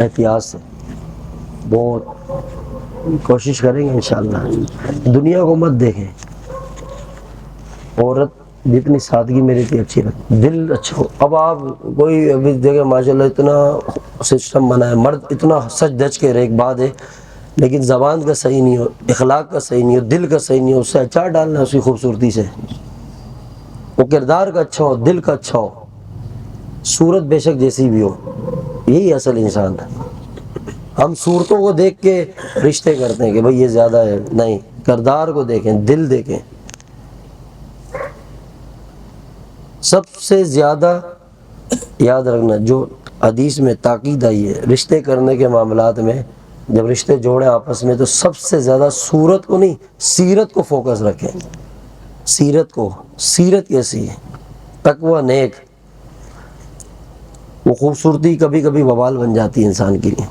احتیاط سے، بہت کوشش کریں گے انشاءاللہ۔ دنیا کو مت دیکھیں، عورت جتنی سادگی میرے لیے اچھی لگتی، دل اچھا ہو۔ اب آپ کوئی ابھی دیکھیں ماشاءاللہ اتنا سسٹم بنا ہے، مرد اتنا سچ دچ کے رہے، ایک بات ہے، لیکن زبان کا صحیح نہیں ہو، اخلاق کا صحیح نہیں ہو، دل کا صحیح نہیں ہو، اس سے اچار ڈالنا ہے اس کی خوبصورتی سے۔ وہ کردار کا اچھا ہو، دل کا اچھا ہو، صورت بے شک جیسی بھی ہو، یہی اصل انسان ہے۔ ہم صورتوں کو دیکھ کے رشتے کرتے ہیں کہ بھئی یہ زیادہ ہے، نہیں، کردار کو دیکھیں، دل دیکھیں۔ سب سے زیادہ یاد رکھنا جو حدیث میں تاکید آئی ہے رشتے کرنے کے معاملات میں، جب رشتے جوڑیں آپس میں تو سب سے زیادہ صورت کو نہیں، سیرت کو فوکس رکھیں۔ سیرت کو، سیرت کیسی ہے، تقوی، نیک۔ وہ خوبصورتی کبھی کبھی وبال بن جاتی ہے انسان کے لیے۔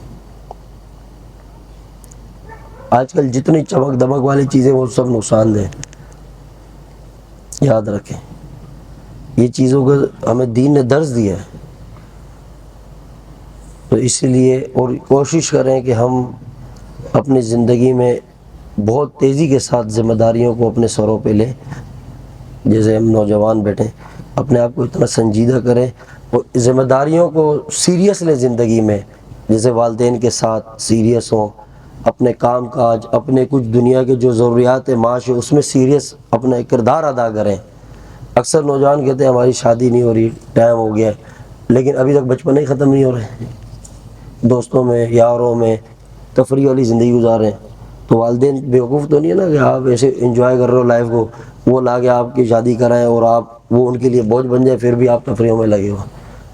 آج کل جتنی چمک دمک والی چیزیں وہ سب نقصان دہ، یاد رکھیں۔ یہ چیزوں کو ہمیں دین نے درس دیا ہے، تو اس لیے اور کوشش کریں کہ ہم اپنی زندگی میں بہت تیزی کے ساتھ ذمہ داریوں کو اپنے سروں پہ لیں. جیسے ہم نوجوان بیٹھے اپنے آپ کو اتنا سنجیدہ کریں اور ذمہ داریوں کو سیریس لیں زندگی میں. جیسے والدین کے ساتھ سیریس ہوں، اپنے کام کاج، اپنے کچھ دنیا کے جو ضروریات معاش ہے اس میں سیریس اپنا کردار ادا کریں. اکثر نوجوان کہتے ہیں ہماری شادی نہیں ہو رہی، ٹائم ہو گیا، لیکن ابھی تک بچپن ہی ختم نہیں ہو رہے. دوستوں میں، یاروں میں تفریح والی زندگی گزار رہے ہیں. تو والدین بیوقوف تو نہیں ہے نا کہ آپ ایسے انجوائے کر رہے ہو لائف کو، وہ لا کے آپ کی شادی کرائیں اور آپ وہ ان کے لیے بوجھ بن جائے، پھر بھی آپ تفریحوں میں لگے ہو.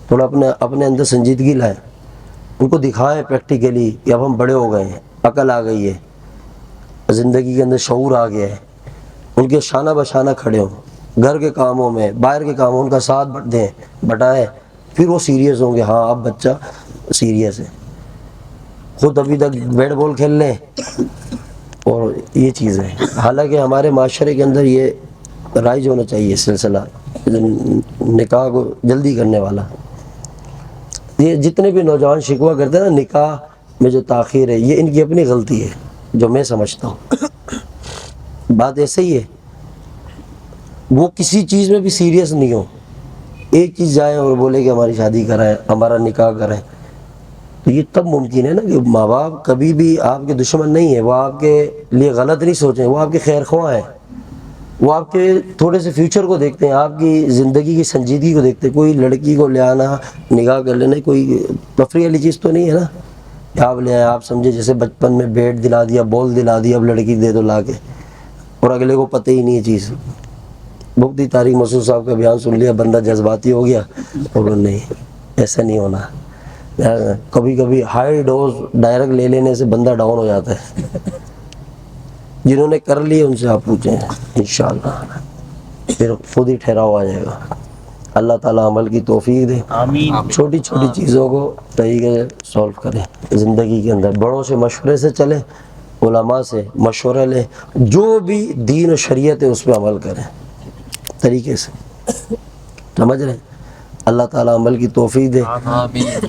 تھوڑا اپنے اندر سنجیدگی لائیں، ان کو دکھائیں پریکٹیکلی کہ اب ہم بڑے ہو گئے ہیں، عقل آ گئی ہے، زندگی کے اندر شعور آ گیا ہے. ان کے شانہ بشانہ کھڑے ہوں، گھر کے کاموں میں، باہر کے کاموں ان کا ساتھ دیں، بٹائیں. پھر وہ سیریس ہوں گے، ہاں اب بچہ سیریس ہے. خود ابھی تک بیٹ بال کھیل لیں اور یہ چیز ہے. حالانکہ ہمارے معاشرے کے اندر یہ رائج ہونا چاہیے سلسلہ نکاح کو جلدی کرنے والا. یہ جتنے بھی نوجوان شکوہ کرتے ہیں نا نکاح میں جو تاخیر ہے، یہ ان کی اپنی غلطی ہے جو میں سمجھتا ہوں. بات ایسے ہی ہے، وہ کسی چیز میں بھی سیریس نہیں ہو. ایک چیز جائیں اور بولے کہ ہماری شادی کرائیں، ہمارا نکاح کریں، تو یہ تب ممکن ہے نا کہ ماں باپ کبھی بھی آپ کے دشمن نہیں ہے. وہ آپ کے لیے غلط نہیں سوچیں، وہ آپ کے خیر خواہ ہیں. وہ آپ کے تھوڑے سے فیوچر کو دیکھتے ہیں، آپ کی زندگی کی سنجیدگی کو دیکھتے ہیں. کوئی لڑکی کو لے آنا، نکاح کر لینا کوئی تفریح والی چیز تو نہیں ہے نا کہ آپ لے آئیں، آپ سمجھے جیسے بچپن میں بیٹ دلا دیا، بال دلا دیا، اب لڑکی دے دو لا کے، اور اگلے کو پتہ ہی نہیں ہے چیز. مفتی طارق مسعود صاحب کا بیان سن لیا، بندہ جذباتی ہو گیا. اور نہیں، ایسا نہیں ہونا. کبھی کبھی ہائی ڈوز ڈائریکٹ لے لینے سے بندہ ڈاؤن ہو جاتا ہے. جنہوں نے کر لی ان سے آپ پوچھیں، انشاءاللہ پھر خود ہی ٹھہراؤ آ جائے گا. اللہ تعالیٰ عمل کی توفیق دے. آمین. چھوٹی چھوٹی چیزوں کو طریقے سے سولو کریں زندگی کے اندر. بڑوں سے مشورے سے چلیں، علماء سے مشورہ لیں، جو بھی دین و شریعت ہے اس پہ عمل کریں طریقے سے. سمجھ رہے ہیں؟ اللہ تعالیٰ عمل کی توفیق دے. آمین.